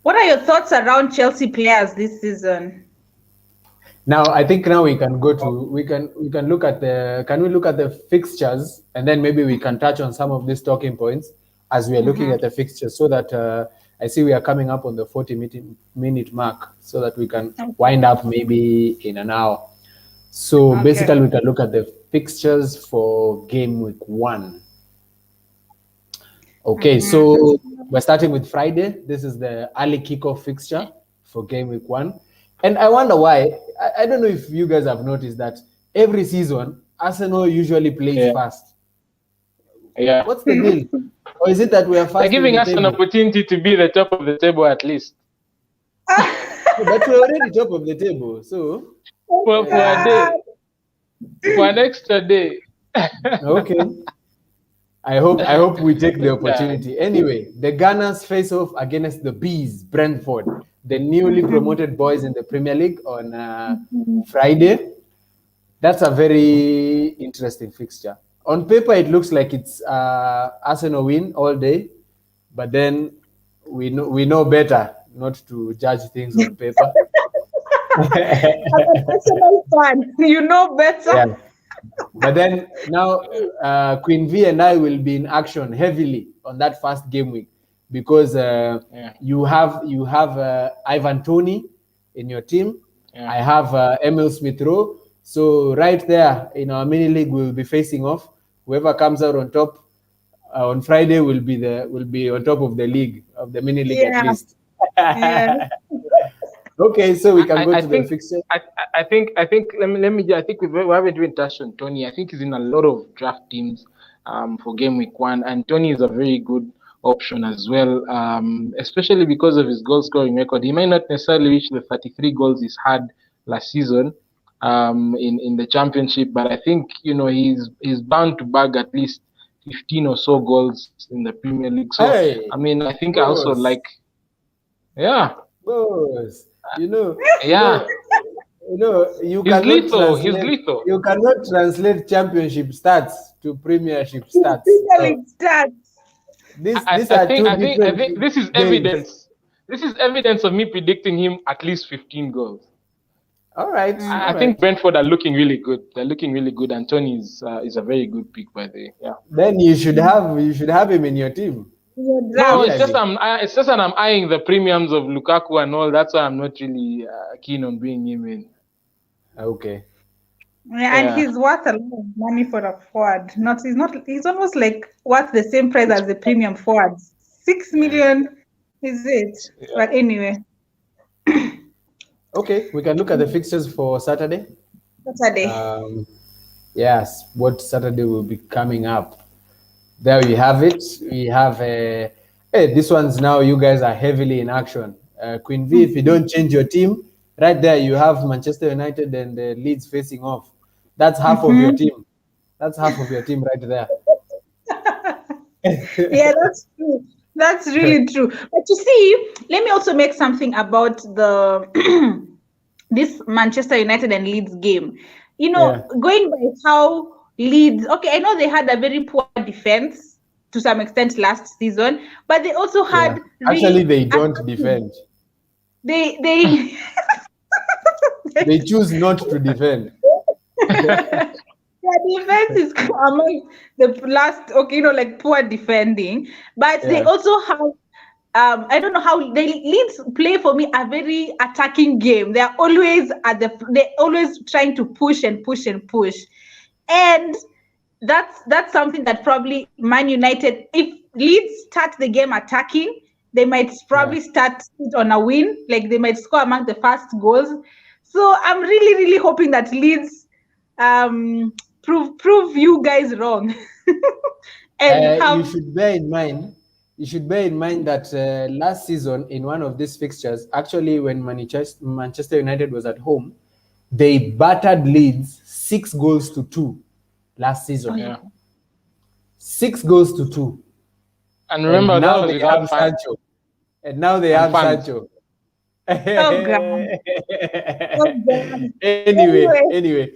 What are your thoughts around Chelsea players this season? Now I think now we can look at the fixtures, and then maybe we can touch on some of these talking points as we are looking at the fixtures, so that I see we are coming up on the 40-minute mark, so that we can wind up maybe in an hour. So basically we can look at the fixtures for game week 1. Okay, so we're starting with Friday. This is the early kickoff fixture for game week 1. And I wonder why. I don't know if you guys have noticed that every season, Arsenal usually plays first. Yeah. What's the deal? Or is it that we are first? They're giving us table? an opportunity to be the top of the table at least. But we're already top of the table, so for a day, for an extra day. Okay. I hope we take the opportunity. Anyway, the Gunners face off against the Bees, Brentford, the newly promoted boys in the Premier League on Friday. That's a very interesting fixture. On paper, it looks like it's Arsenal win all day, but then we know better not to judge things on paper. Arsenal fan, you know better. Yeah. But then now Queen V and I will be in action heavily on that first game week because you have Ivan Toney in your team. Yeah. I have Emil Smith Rowe. So right there in our mini league, we'll be facing off. Whoever comes out on top on Friday will be on top of the league, of the mini league at least. Okay, so we can go to the fixture. I think let me. I think we haven't even touched on Tony. I think he's in a lot of draft teams for game week 1, and Tony is a very good option as well, especially because of his goal scoring record. He might not necessarily reach the 33 goals he's had last season in the championship, but I think he's bound to bag at least 15 or so goals in the Premier League. So I mean, I think I also like, Boss. You cannot he's lethal. You cannot translate championship stats to premiership stats. I think this is evidence. This is evidence of me predicting him at least 15 goals. All right. I think Brentford are looking really good. They're looking really good, and Tony is a very good pick, by the way. Yeah. Then you should have him in your team. No, it's just that I'm eyeing the premiums of Lukaku and all. That's why I'm not really keen on bringing him in. Okay. And he's worth a lot of money for a forward. He's almost like worth the same price as the premium forwards. 6 million is it? But anyway. Okay, we can look at the fixtures for Saturday. Saturday. Yes, what Saturday will be coming up. There we have it. We have hey, this one's now you guys are heavily in action. Queen V, if you don't change your team, right there you have Manchester United and Leeds facing off. That's half of your team. That's half of your team right there. Yeah, that's true. That's really true. But you see, let me also make something about the this Manchester United and Leeds game. You know, Yeah. going by how Leeds, okay, I know they had a very poor defense to some extent last season, but they also Yeah. had Actually, really they don't attacking. defend. They They choose not to defend. their defense is among the last, okay, you know, like poor defending, but they Yeah. also have I don't know how they Leeds play for me a very attacking game. They're always they're always trying to push and push and push. And that's something that probably Man United, if Leeds start the game attacking, they might Yeah. probably start it on a win. Like they might score among the first goals. So I'm really, really hoping that Leeds prove you guys wrong. and You have should bear in mind. You should bear in mind that last season in one of these fixtures, actually when Manchester United was at home, they battered Leeds 6 goals to 2 last season. Yeah. 6 goals to 2, And and remember, that now was they without have fans Sancho. And now they and have fans. Sancho. oh god. Oh god. Anyway, Anyway, anyway.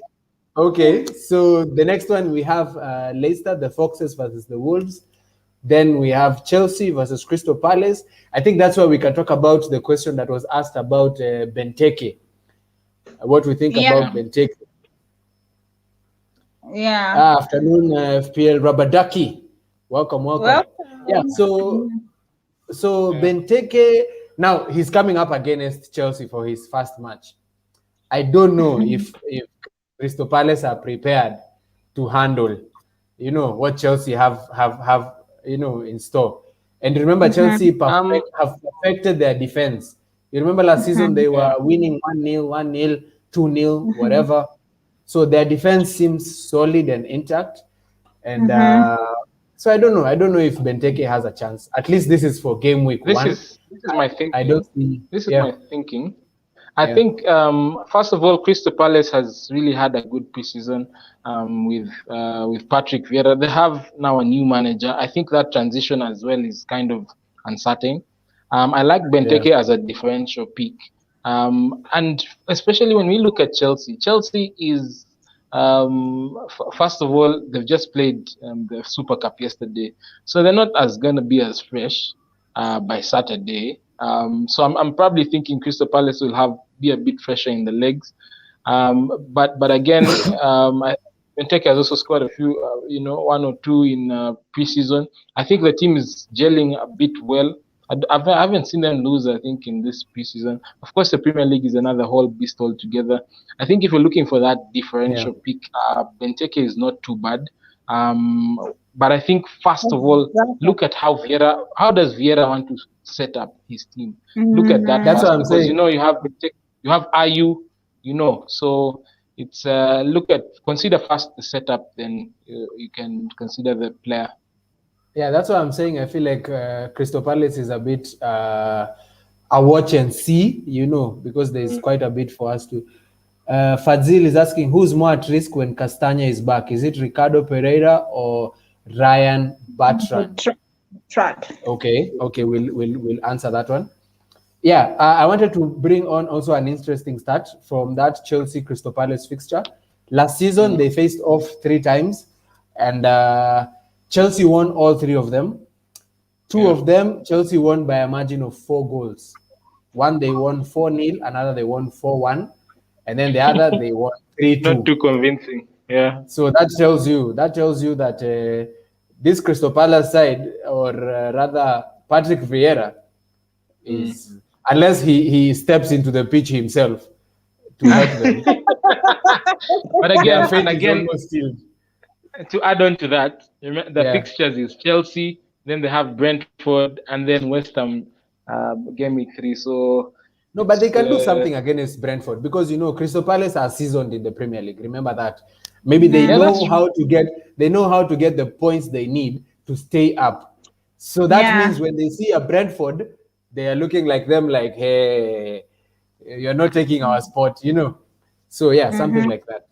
Okay, so the next one we have Leicester, the Foxes versus the Wolves. Then we have Chelsea versus Crystal Palace. I think that's where we can talk about the question that was asked about Benteke. What we think yeah, about Benteke. yeah. Afternoon, FPL Rabadaki. Welcome, welcome. Yeah, Welcome. so Yeah. Benteke, now he's coming up against Chelsea for his first match. I don't know if Crystal Palace are prepared to handle, what Chelsea have in store. And remember, Chelsea have perfected their defense. You remember last season they were Yeah. winning 1-0, 1-0, 2-0, whatever. So their defense seems solid and intact. And so I don't know. I don't know if Benteke has a chance. At least this is for game week This 1. is my I don't thinking. see. This is Yeah, my thinking. I yeah, think first of all, Crystal Palace has really had a good preseason with Patrick Vieira. They have now a new manager. I think that transition as well is kind of uncertain. I like yeah. Benteke as a differential pick, and especially when we look at Chelsea. Chelsea is first of all, they've just played the Super Cup yesterday, so they're not as gonna be as fresh by Saturday. So I'm probably thinking Crystal Palace will be a bit fresher in the legs. But again, Benteke has also scored a few, one or two in preseason. I think the team is gelling a bit well. I haven't seen them lose, I think, in this preseason. Of course, the Premier League is another whole beast altogether. I think if you're looking for that differential pick, Benteke is not too bad. But I think, first of all, look at how does Vieira want to set up his team? Look at that That's first, what I'm because saying. you have Ayu, so it's consider first the setup, then you can consider the player. Yeah, that's what I'm saying. I feel like Crystal Palace is a bit a watch and see, because there's quite a bit for us to. Fadzil is asking who's more at risk when Castagna is back. Is it Ricardo Pereira or Ryan Bertrand? Okay, we'll answer that one. Yeah, I wanted to bring on also an interesting stat from that Chelsea Crystal Palace fixture. Last season, they faced off 3 times, and Chelsea won all 3 of them. 2 of them, Chelsea won by a margin of 4 goals. One, they won 4-0, another, they won 4-1, and then the other, they won 3-2. Not too convincing. Yeah. So that tells you that this Crystal Palace side, or rather Patrick Vieira, is unless he steps into the pitch himself to help them. But again, Almost killed. to add on to that, the fixtures is Chelsea, then they have Brentford, and then West Ham game week 3. So No, but they can do something against Brentford because Crystal Palace are seasoned in the Premier League. Remember that. Maybe they know how to get the points they need to stay up. So that means when they see a Brentford, they are looking like them like, hey, you're not taking our spot, So yeah, something like that.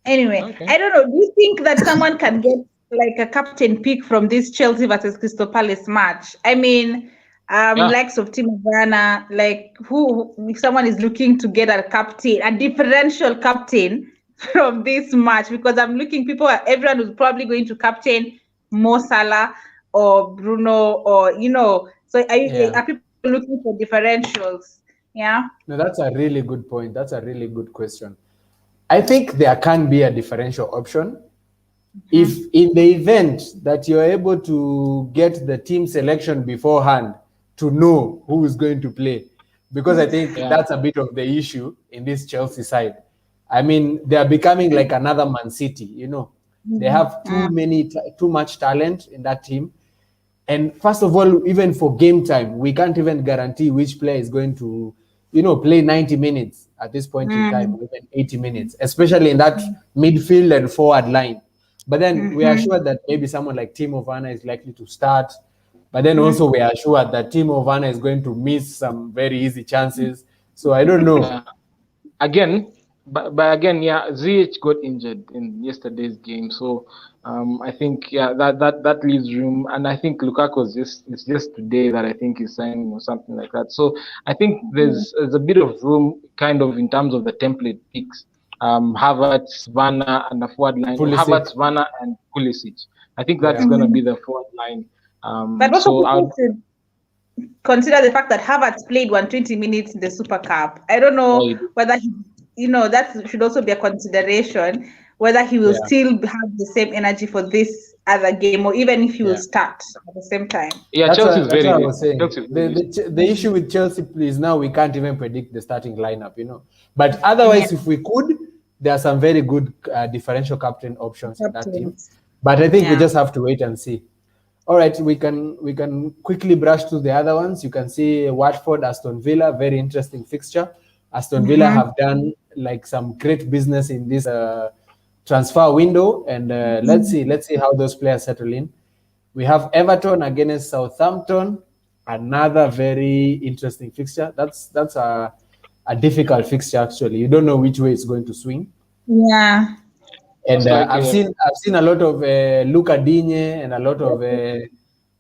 Anyway, I don't know. Do you think that someone can get like a captain pick from this Chelsea versus Crystal Palace match? I mean, likes of Timo Werner, like who if someone is looking to get a captain, a differential captain from this match, because I'm looking, everyone is probably going to captain Mo Salah or Bruno or So are people looking for differentials? Yeah. No, that's a really good point. That's a really good question. I think there can be a differential option. If in the event that you're able to get the team selection beforehand to know who is going to play, because I think that's a bit of the issue in this Chelsea side. I mean, they are becoming like another Man City, They have too much talent in that team. And first of all, even for game time, we can't even guarantee which player is going to, play 90 minutes at this point in time, or even 80 minutes, especially in that midfield and forward line. But then we are sure that maybe someone like Timo Werner is likely to start. But then also we are sure that Timo Werner is going to miss some very easy chances. So I don't know. Again, but again, ZH got injured in yesterday's game, so I think that leaves room, and I think Lukaku it's just today that I think he's signing or something like that. So I think there's a bit of room, kind of in terms of the template picks. Havertz, Werner, and the forward line. Pulisic. Havertz, Werner, and Pulisic. I think that's going to be the forward line. But also consider the fact that Havertz played 120 minutes in the Super Cup. I don't know whether that should also be a consideration, whether he will still have the same energy for this other game, or even if he will start at the same time. Yeah, Chelsea's very good. I was saying. The issue with Chelsea is now we can't even predict the starting lineup, But otherwise, if we could, there are some very good differential captain options in that team. But I think we just have to wait and see. All right, we can quickly brush through the other ones. You can see Watford, Aston Villa, very interesting fixture. Aston Villa have done like some great business in this transfer window, and let's see how those players settle in. We have Everton against Southampton, another very interesting fixture. That's a difficult fixture actually. You don't know which way it's going to swing. Yeah. And I've seen a lot of Luca Digne and a lot of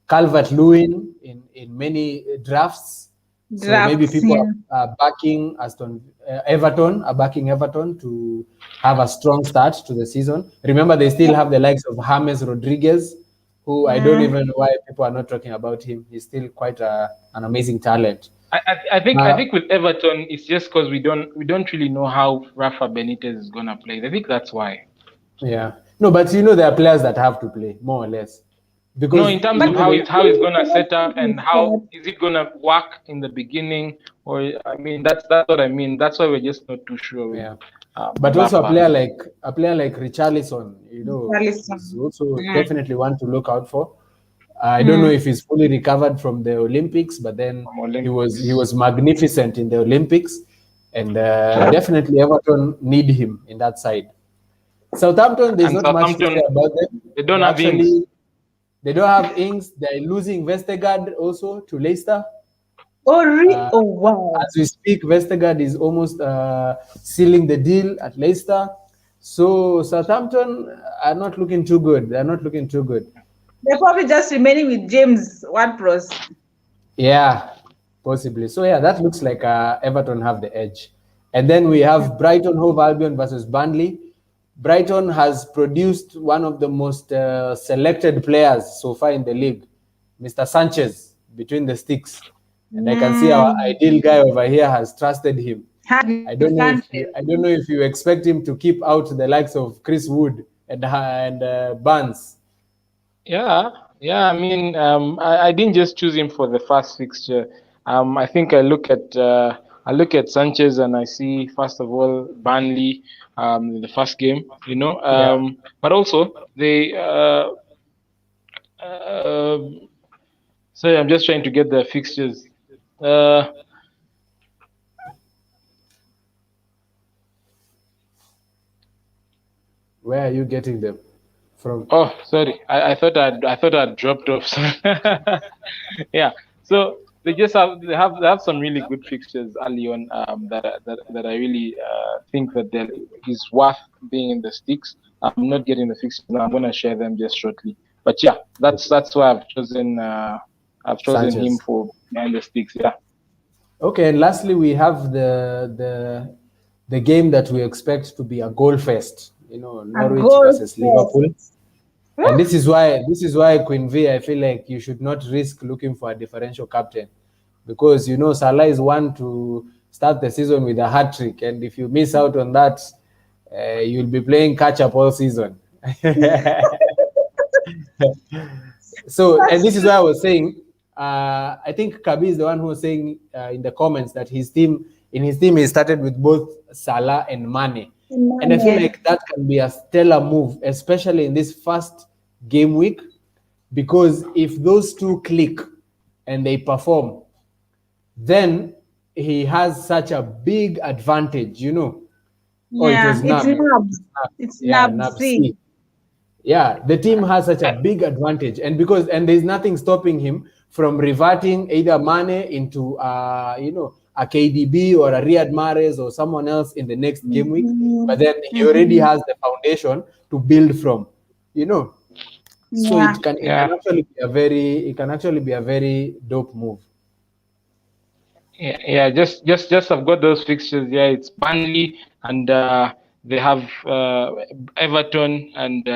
Calvert-Lewin in many drafts. So maybe people are backing Everton to have a strong start to the season. Remember, they still have the likes of James Rodriguez, who I don't even know why people are not talking about him. He's still quite an amazing talent. I think with Everton, it's just because we don't really know how Rafa Benitez is gonna play. I think that's why. Yeah. No, but there are players that have to play, more or less. Because in terms of how it's gonna set up and how is it gonna work in the beginning, or I mean that's what I mean. That's why we're just not too sure. Yeah. But also a player like Richarlison, is also definitely one to look out for. I don't know if he's fully recovered from the Olympics, but then he was magnificent in the Olympics, and definitely Everton need him in that side. Southampton, there's not much to say about them. They don't have Ings. They don't have Ings. They're losing Vestergaard also to Leicester. Oh, really? Oh, wow. As we speak, Vestergaard is almost sealing the deal at Leicester. So Southampton are not looking too good. They're not looking too good. They're probably just remaining with James Ward-Prowse. Yeah, possibly. So yeah, that looks like Everton have the edge. And then we have Brighton Hove Albion versus Burnley. Brighton has produced one of the most selected players so far in the league, Mr. Sanchez, between the sticks. And I can see our ideal guy over here has trusted him. I don't know if you expect him to keep out the likes of Chris Wood and Barnes. Yeah. I mean, I didn't just choose him for the first fixture. I think I look at Sanchez and I see first of all Burnley, the first game, but also they. Sorry, I'm just trying to get the fixtures. Where are you getting them from? Oh, sorry. I thought I'd dropped off. Yeah. So they have some really good fixtures early on. That I really think that he's worth being in the sticks. I'm not getting the fixtures now. I'm gonna share them just shortly. But yeah, that's why I've chosen him Sanchez. for behind the sticks. Yeah. Okay, and lastly, we have the game that we expect to be a goal fest. You know, A Norwich goal versus Liverpool. fest. And this is why Queen V, I feel like you should not risk looking for a differential captain, because you know Salah is one to start the season with a hat trick, and if you miss out on that, you'll be playing catch up all season. So, and this is why I was saying, I think Kabi is the one who was saying in the comments that his team he started with both Salah and Mane. And I feel like that can be a stellar move, especially in this first game week, because if those two click and they perform, then he has such a big advantage, you know. Yeah, It was Nabs. It's Nabs. C. Yeah, the team has such a big advantage, and there's nothing stopping him from reverting either Mane into a KDB or a Riyad Mahrez or someone else in the next game week. But then he already has the foundation to build from, you know. So it can actually be a very dope move. Yeah. Just I've got those fixtures. Yeah, it's Burnley and they have Everton and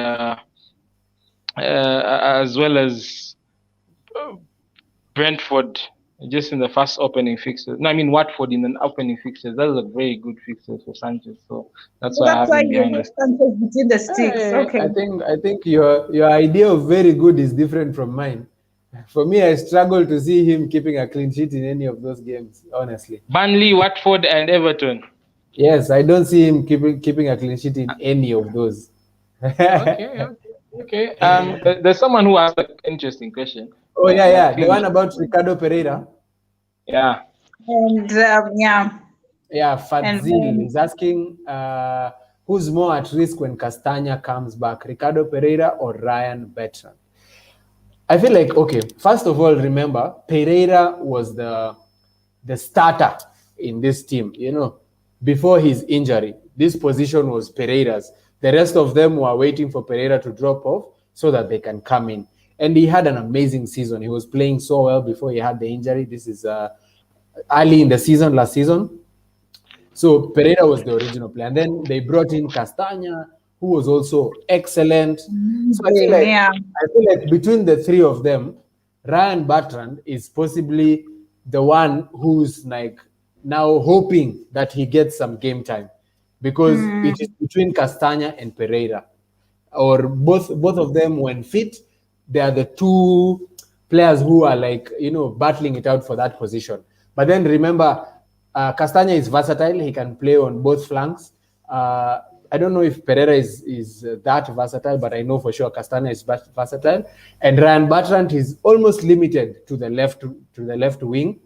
as well as Brentford just in the first opening fixtures. No, I mean Watford in an opening fixtures. That was a very good fixtures for Sanchez. So that's why I have him behind us. Sanchez between the sticks. Okay. I think your idea of very good is different from mine. For me, I struggle to see him keeping a clean sheet in any of those games, honestly. Burnley, Watford, and Everton. Yes, I don't see him keeping a clean sheet in any of those. Okay. There's someone who asked an interesting question. Oh yeah. The one about Ricardo Pereira. Yeah. And Yeah, Fadzil is asking who's more at risk when Castagna comes back, Ricardo Pereira or Ryan Bertrand? I feel like, okay, first of all, remember, Pereira was the starter in this team, you know. Before his injury, this position was Pereira's. The rest of them were waiting for Pereira to drop off so that they can come in. And he had an amazing season. He was playing so well before he had the injury. This is early in the season, last season. So Pereira was the original player. And then they brought in Castagna, who was also excellent. So I feel like between the three of them, Ryan Bertrand is possibly the one who's like now hoping that he gets some game time, because it is between Castagna and Pereira, or both of them when fit. They are the two players who are like, you know, battling it out for that position. But then remember, Castagna is versatile. He can play on both flanks. I don't know if Pereira is that versatile, but I know for sure Castagna is versatile. And Ryan Bertrand is almost limited to the left wing,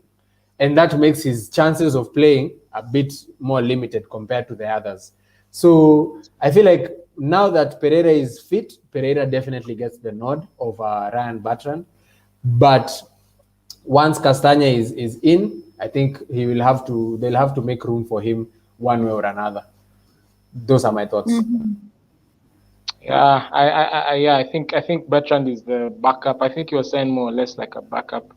and that makes his chances of playing a bit more limited compared to the others. So I feel like now that Pereira is fit, Pereira definitely gets the nod over Ryan Bertrand. But once Castagna is in, I think they'll have to make room for him one way or another. Those are my thoughts. Yeah, I think Bertrand is the backup. I think he was saying more or less like a backup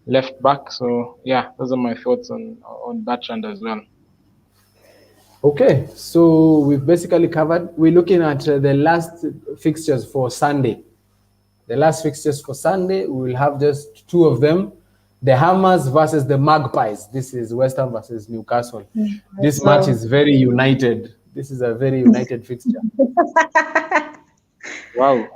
left back. So yeah, those are my thoughts on Bertrand as well. Okay, so we've basically covered. We're looking at the last fixtures for Sunday. The last fixtures for Sunday, we will have just two of them. The Hammers versus the Magpies. This is West Ham versus Newcastle. This match is very united. This is a very united fixture. Wow.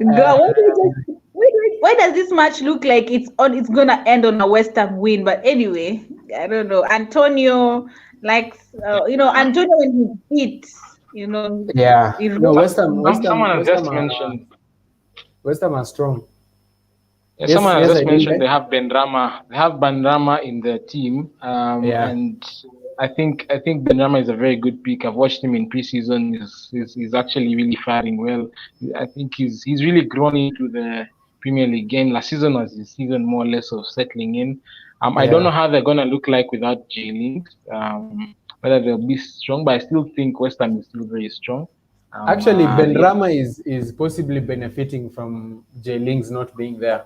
Why does this match look like it's gonna end on a West Ham win? But anyway, I don't know. Antonio likes, Antonio when he beats, Yeah. West Ham. Someone has just mentioned. West Ham are strong. Yeah, someone has just mentioned they have Benrahma. They have Benrahma in the team, and I think Benrahma is a very good pick. I've watched him in preseason. He's actually really faring well. I think he's really grown into the Premier League game. Last season was his season more or less of settling in. I don't know how they're gonna look like without J Links. Whether they'll be strong, but I still think West Ham is still very strong. Actually, Yeah, Benrahma is possibly benefiting from J Links not being there.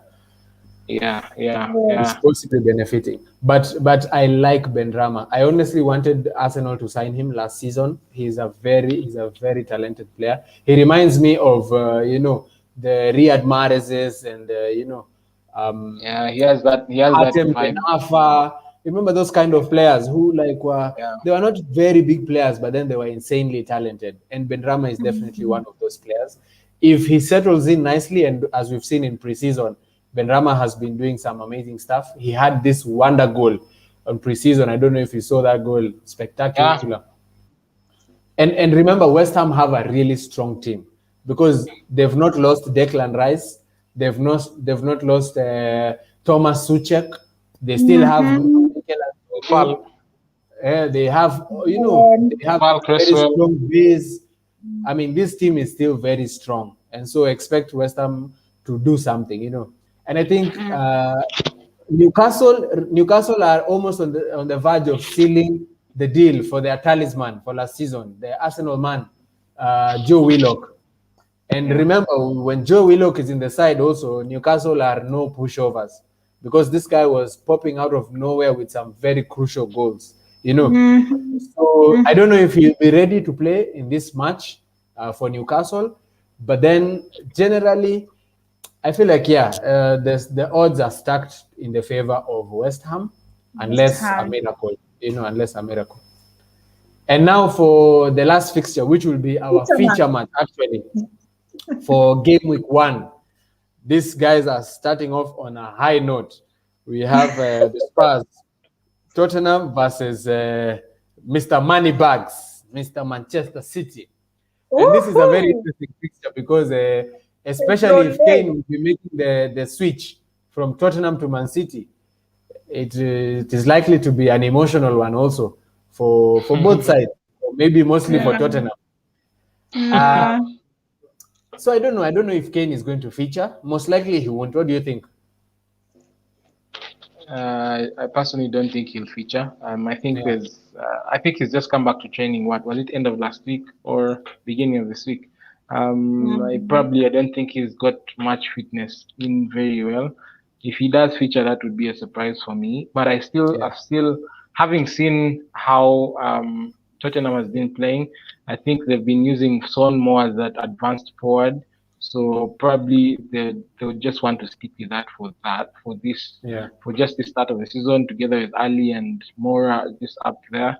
It's possibly benefiting. But I like Benrahma. I honestly wanted Arsenal to sign him last season. He's a very talented player. He reminds me of the Riyad Mahrezes and he has that Hatem vibe. Ben Arfa. Remember those kind of players who they were not very big players, but then they were insanely talented. And Benrahma is definitely one of those players. If he settles in nicely, and as we've seen in preseason, Benrahma has been doing some amazing stuff. He had this wonder goal on preseason. I don't know if you saw that goal. Spectacular. Yeah. And remember, West Ham have a really strong team because they've not lost Declan Rice. They've not lost Thomas Suchek. They still have they have a very strong base. I mean, this team is still very strong, and so expect West Ham to do something, And I think Newcastle are almost on the verge of sealing the deal for their talisman for last season, the Arsenal man, Joe Willock. And remember, when Joe Willock is in the side also, Newcastle are no pushovers because this guy was popping out of nowhere with some very crucial goals, So I don't know if he'll be ready to play in this match for Newcastle, but then generally, I feel like the odds are stacked in the favor of West Ham, unless a miracle. And now for the last fixture, which will be our feature match actually for game week 1. These guys are starting off on a high note. We have the Spurs, Tottenham versus Mr. Moneybags, Mr. Manchester City. And this is a very interesting fixture because especially if Kane will be making the switch from Tottenham to Man City, it is likely to be an emotional one also for both sides, maybe mostly for Tottenham. So I don't know if Kane is going to feature. Most likely he won't. What do you think? I personally don't think he'll feature. I think he's just come back to training. What was it, end of last week or beginning of this week? I don't think he's got much fitness in very well. If he does feature, that would be a surprise for me. But I still having seen how Tottenham has been playing, I think they've been using Son more as that advanced forward. So probably they'll just want to stick with that for just the start of the season together with Ali and Mora just up there.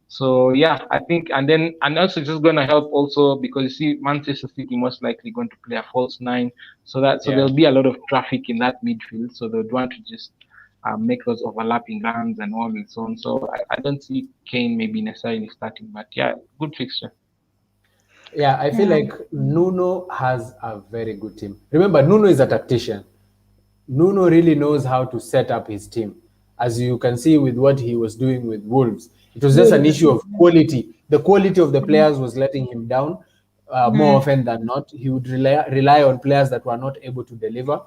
So I think and also just gonna help also because you see Manchester City most likely going to play a false 9, so there'll be a lot of traffic in that midfield. So they'd want to just make those overlapping runs and all and so on. So I don't see Kane maybe necessarily starting, but good fixture. Yeah, I feel like Nuno has a very good team. Remember, Nuno is a tactician. Nuno really knows how to set up his team. As you can see with what he was doing with Wolves, it was just an issue of quality. The quality of the players was letting him down more often than not. He would rely on players that were not able to deliver.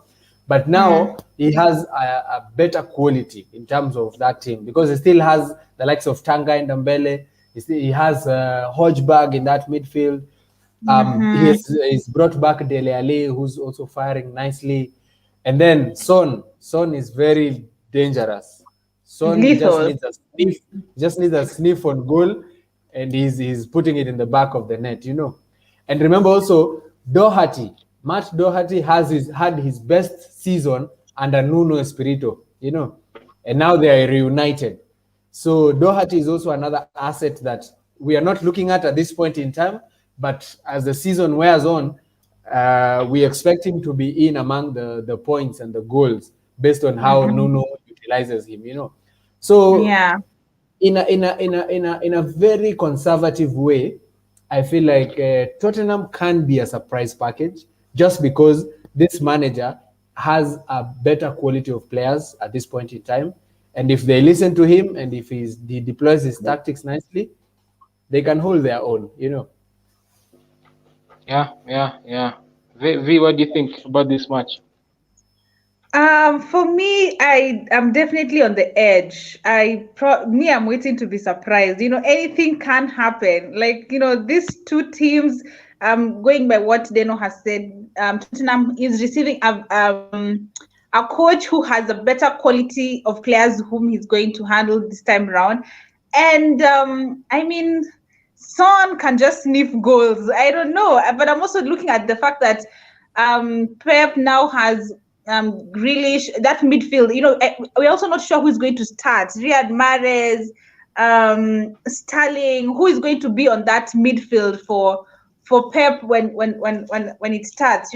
But now he has a better quality in terms of that team because he still has the likes of Tanga and Dembele. He has Hojberg in that midfield. He's brought back Dele Alli, who's also firing nicely. And then Son is very dangerous. Son just needs a sniff on goal, and he's putting it in the back of the net, And remember also, Matt Doherty had his best season under Nuno Espirito, and now they are reunited. So Doherty is also another asset that we are not looking at this point in time, but as the season wears on, we expect him to be in among the points and the goals based on how Nuno utilizes him, So in a very conservative way, I feel like Tottenham can be a surprise package just because this manager has a better quality of players at this point in time. And if they listen to him, and if he deploys his tactics nicely, they can hold their own, Yeah. V, what do you think about this match? For me, I am definitely on the edge. I'm waiting to be surprised. Anything can happen. Like, these two teams, going by what Deno has said, Tottenham is receiving a coach who has a better quality of players whom he's going to handle this time around. And I mean, Son can just sniff goals. I don't know, but I'm also looking at the fact that Pep now has Grealish, that midfield. We're also not sure who's going to start. Riyad Mahrez, Sterling, who is going to be on that midfield for Pep when it starts.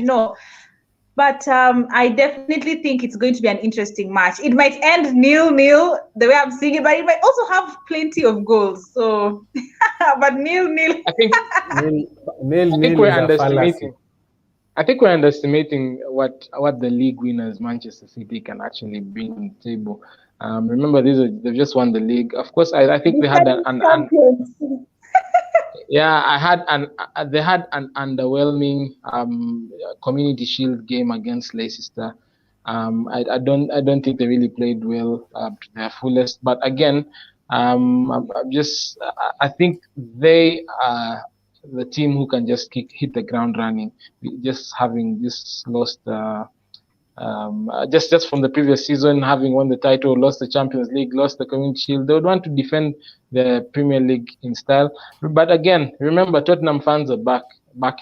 But I definitely think it's going to be an interesting match. It might end 0-0 the way I'm seeing it, but it might also have plenty of goals. So, but 0-0. I think we're underestimating. I think we're underestimating what the league winners Manchester City can actually bring to the table. Remember, they've just won the league. Of course, I think they had they had an underwhelming Community Shield game against Leicester. I don't think they really played well to their fullest. But again, I think they are the team who can just hit the ground running. Just having lost just from the previous season, having won the title, lost the Champions League, lost the Community Shield, they would want to defend the Premier League in style. But again, remember, Tottenham fans are back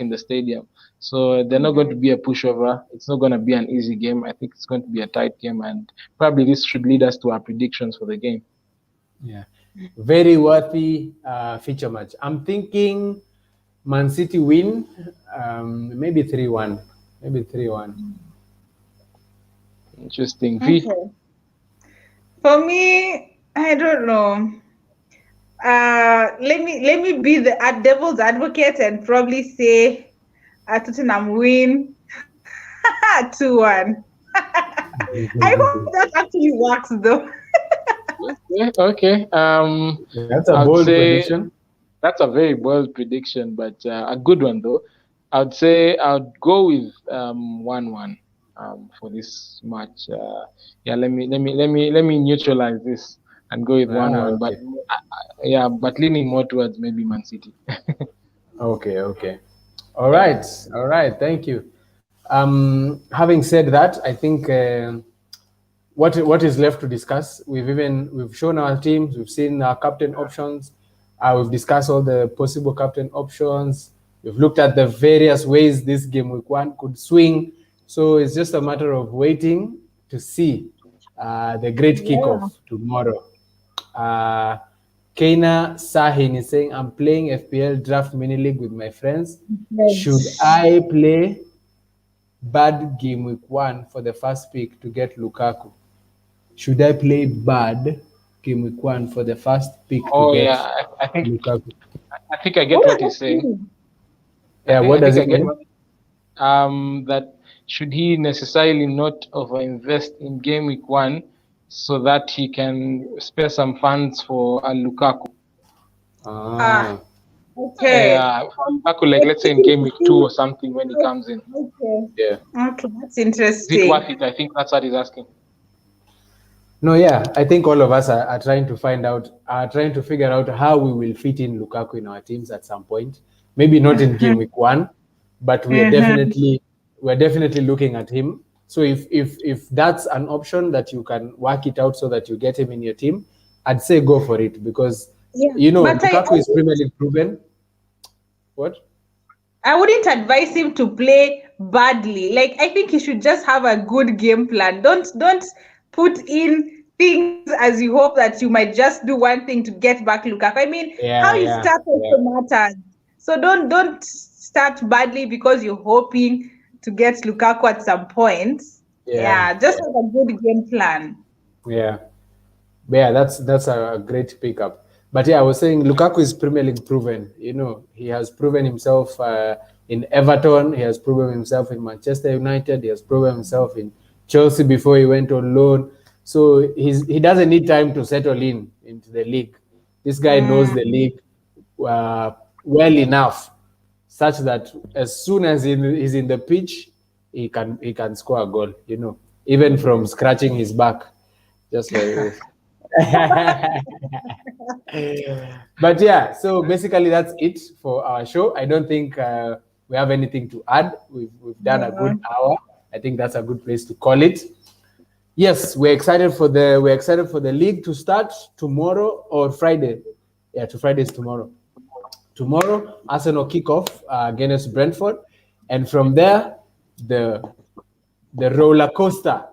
in the stadium, so they're not going to be a pushover. It's not going to be an easy game. I think it's going to be a tight game, and probably this should lead us to our predictions for the game. Yeah, very worthy feature match. I'm thinking Man City win, maybe 3-1. Interesting. Okay. V? For me, I don't know. Let me be the devil's advocate and probably say Tottenham win 2-1. I hope that actually works though. Okay. That's a bold prediction. That's a very bold prediction, but a good one though. I'd say I'd go with 1-1 for this match. Let me neutralize this and go with 1-1. Okay. But leaning more towards maybe Man City. Okay. All right. Thank you. Having said that, I think what is left to discuss? We've shown our teams. We've seen our captain options. We've discussed all the possible captain options. We've looked at the various ways this game week 1 could swing. So it's just a matter of waiting to see the great kickoff tomorrow. Kaina Sahin is saying, I'm playing FPL Draft Mini League with my friends. Yes. Should I play bad game week 1 for the first pick to get Lukaku? Should I play bad game week 1 for the first pick to get I think Lukaku? I think I get what he's saying. Yeah, what does it mean? That should he necessarily not overinvest in game week 1 so that he can spare some funds for Lukaku? Okay. Lukaku, like let's say in game week 2 or something when he comes in. Okay. Yeah. Okay, that's interesting. Is it worth it? I think that's what he's asking. No, yeah, I think all of us are trying to figure out how we will fit in Lukaku in our teams at some point. Maybe not in game week 1, but we're definitely looking at him. So if that's an option that you can work it out so that you get him in your team, I'd say go for it because Lukaku is Premier League proven. What? I wouldn't advise him to play badly. Like I think he should just have a good game plan. Don't put in things as you hope that you might just do one thing to get back Lukaku. I mean, how you start also matters. So don't start badly because you're hoping to get Lukaku at some point. Just have a good game plan. Yeah, that's a great pickup. But I was saying Lukaku is Premier League proven. He has proven himself in Everton. He has proven himself in Manchester United. He has proven himself in Chelsea before he went on loan. So he doesn't need time to settle into the league. This guy knows the league well enough, such that as soon as he's in the pitch, he can score a goal. Even from scratching his back, just like this. But yeah, so basically that's it for our show. I don't think we have anything to add. We've done a good hour. I think that's a good place to call it. Yes, we're excited for the league to start tomorrow or Friday. Yeah, Friday is tomorrow. Tomorrow, Arsenal kick off against Brentford, and from there, the roller coaster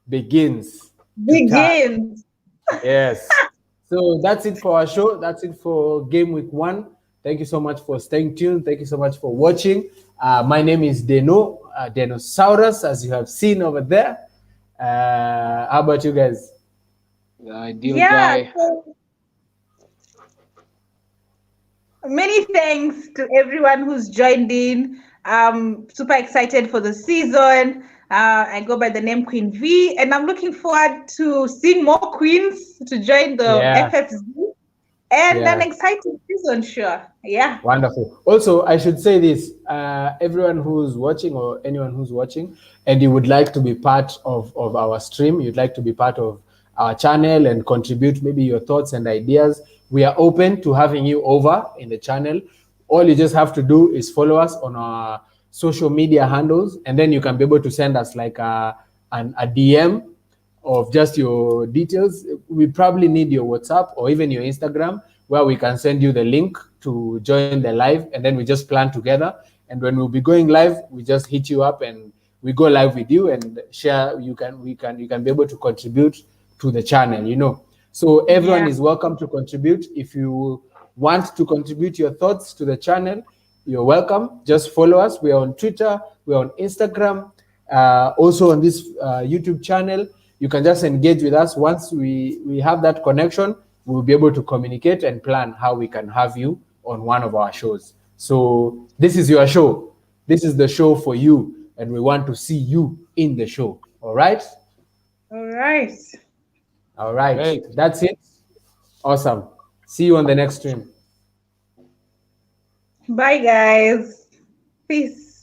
begins. Yes. So that's it for our show. That's it for Game Week 1. Thank you so much for staying tuned. Thank you so much for watching. My name is Denosaurus, as you have seen over there. How about you guys? The ideal guy. Many thanks to everyone who's joined in. Super excited for the season. I go by the name Queen V, and I'm looking forward to seeing more queens to join the FFZ. And an exciting season, sure. Yeah. Wonderful. Also, I should say this, everyone who's watching or anyone who's watching and you would like to be part of our stream, you'd like to be part of our channel and contribute maybe your thoughts and ideas, we are open to having you over in the channel. All you just have to do is follow us on our social media handles, and then you can be able to send us like a DM of just your details. We probably need your WhatsApp or even your Instagram, where we can send you the link to join the live, and then we just plan together. And when we'll be going live, we just hit you up and we go live with you and share. You can be able to contribute to the channel, So everyone is welcome to contribute. If you want to contribute your thoughts to the channel, you're welcome. Just follow us. We're on Twitter, we're on Instagram, also on this YouTube channel. You can just engage with us. Once we have that connection, we'll be able to communicate and plan how we can have you on one of our shows. So this is your show. This is the show for you, and we want to see you in the show. All right? All right. All right. Great. That's it. Awesome. See you on the next stream. Bye, guys. Peace.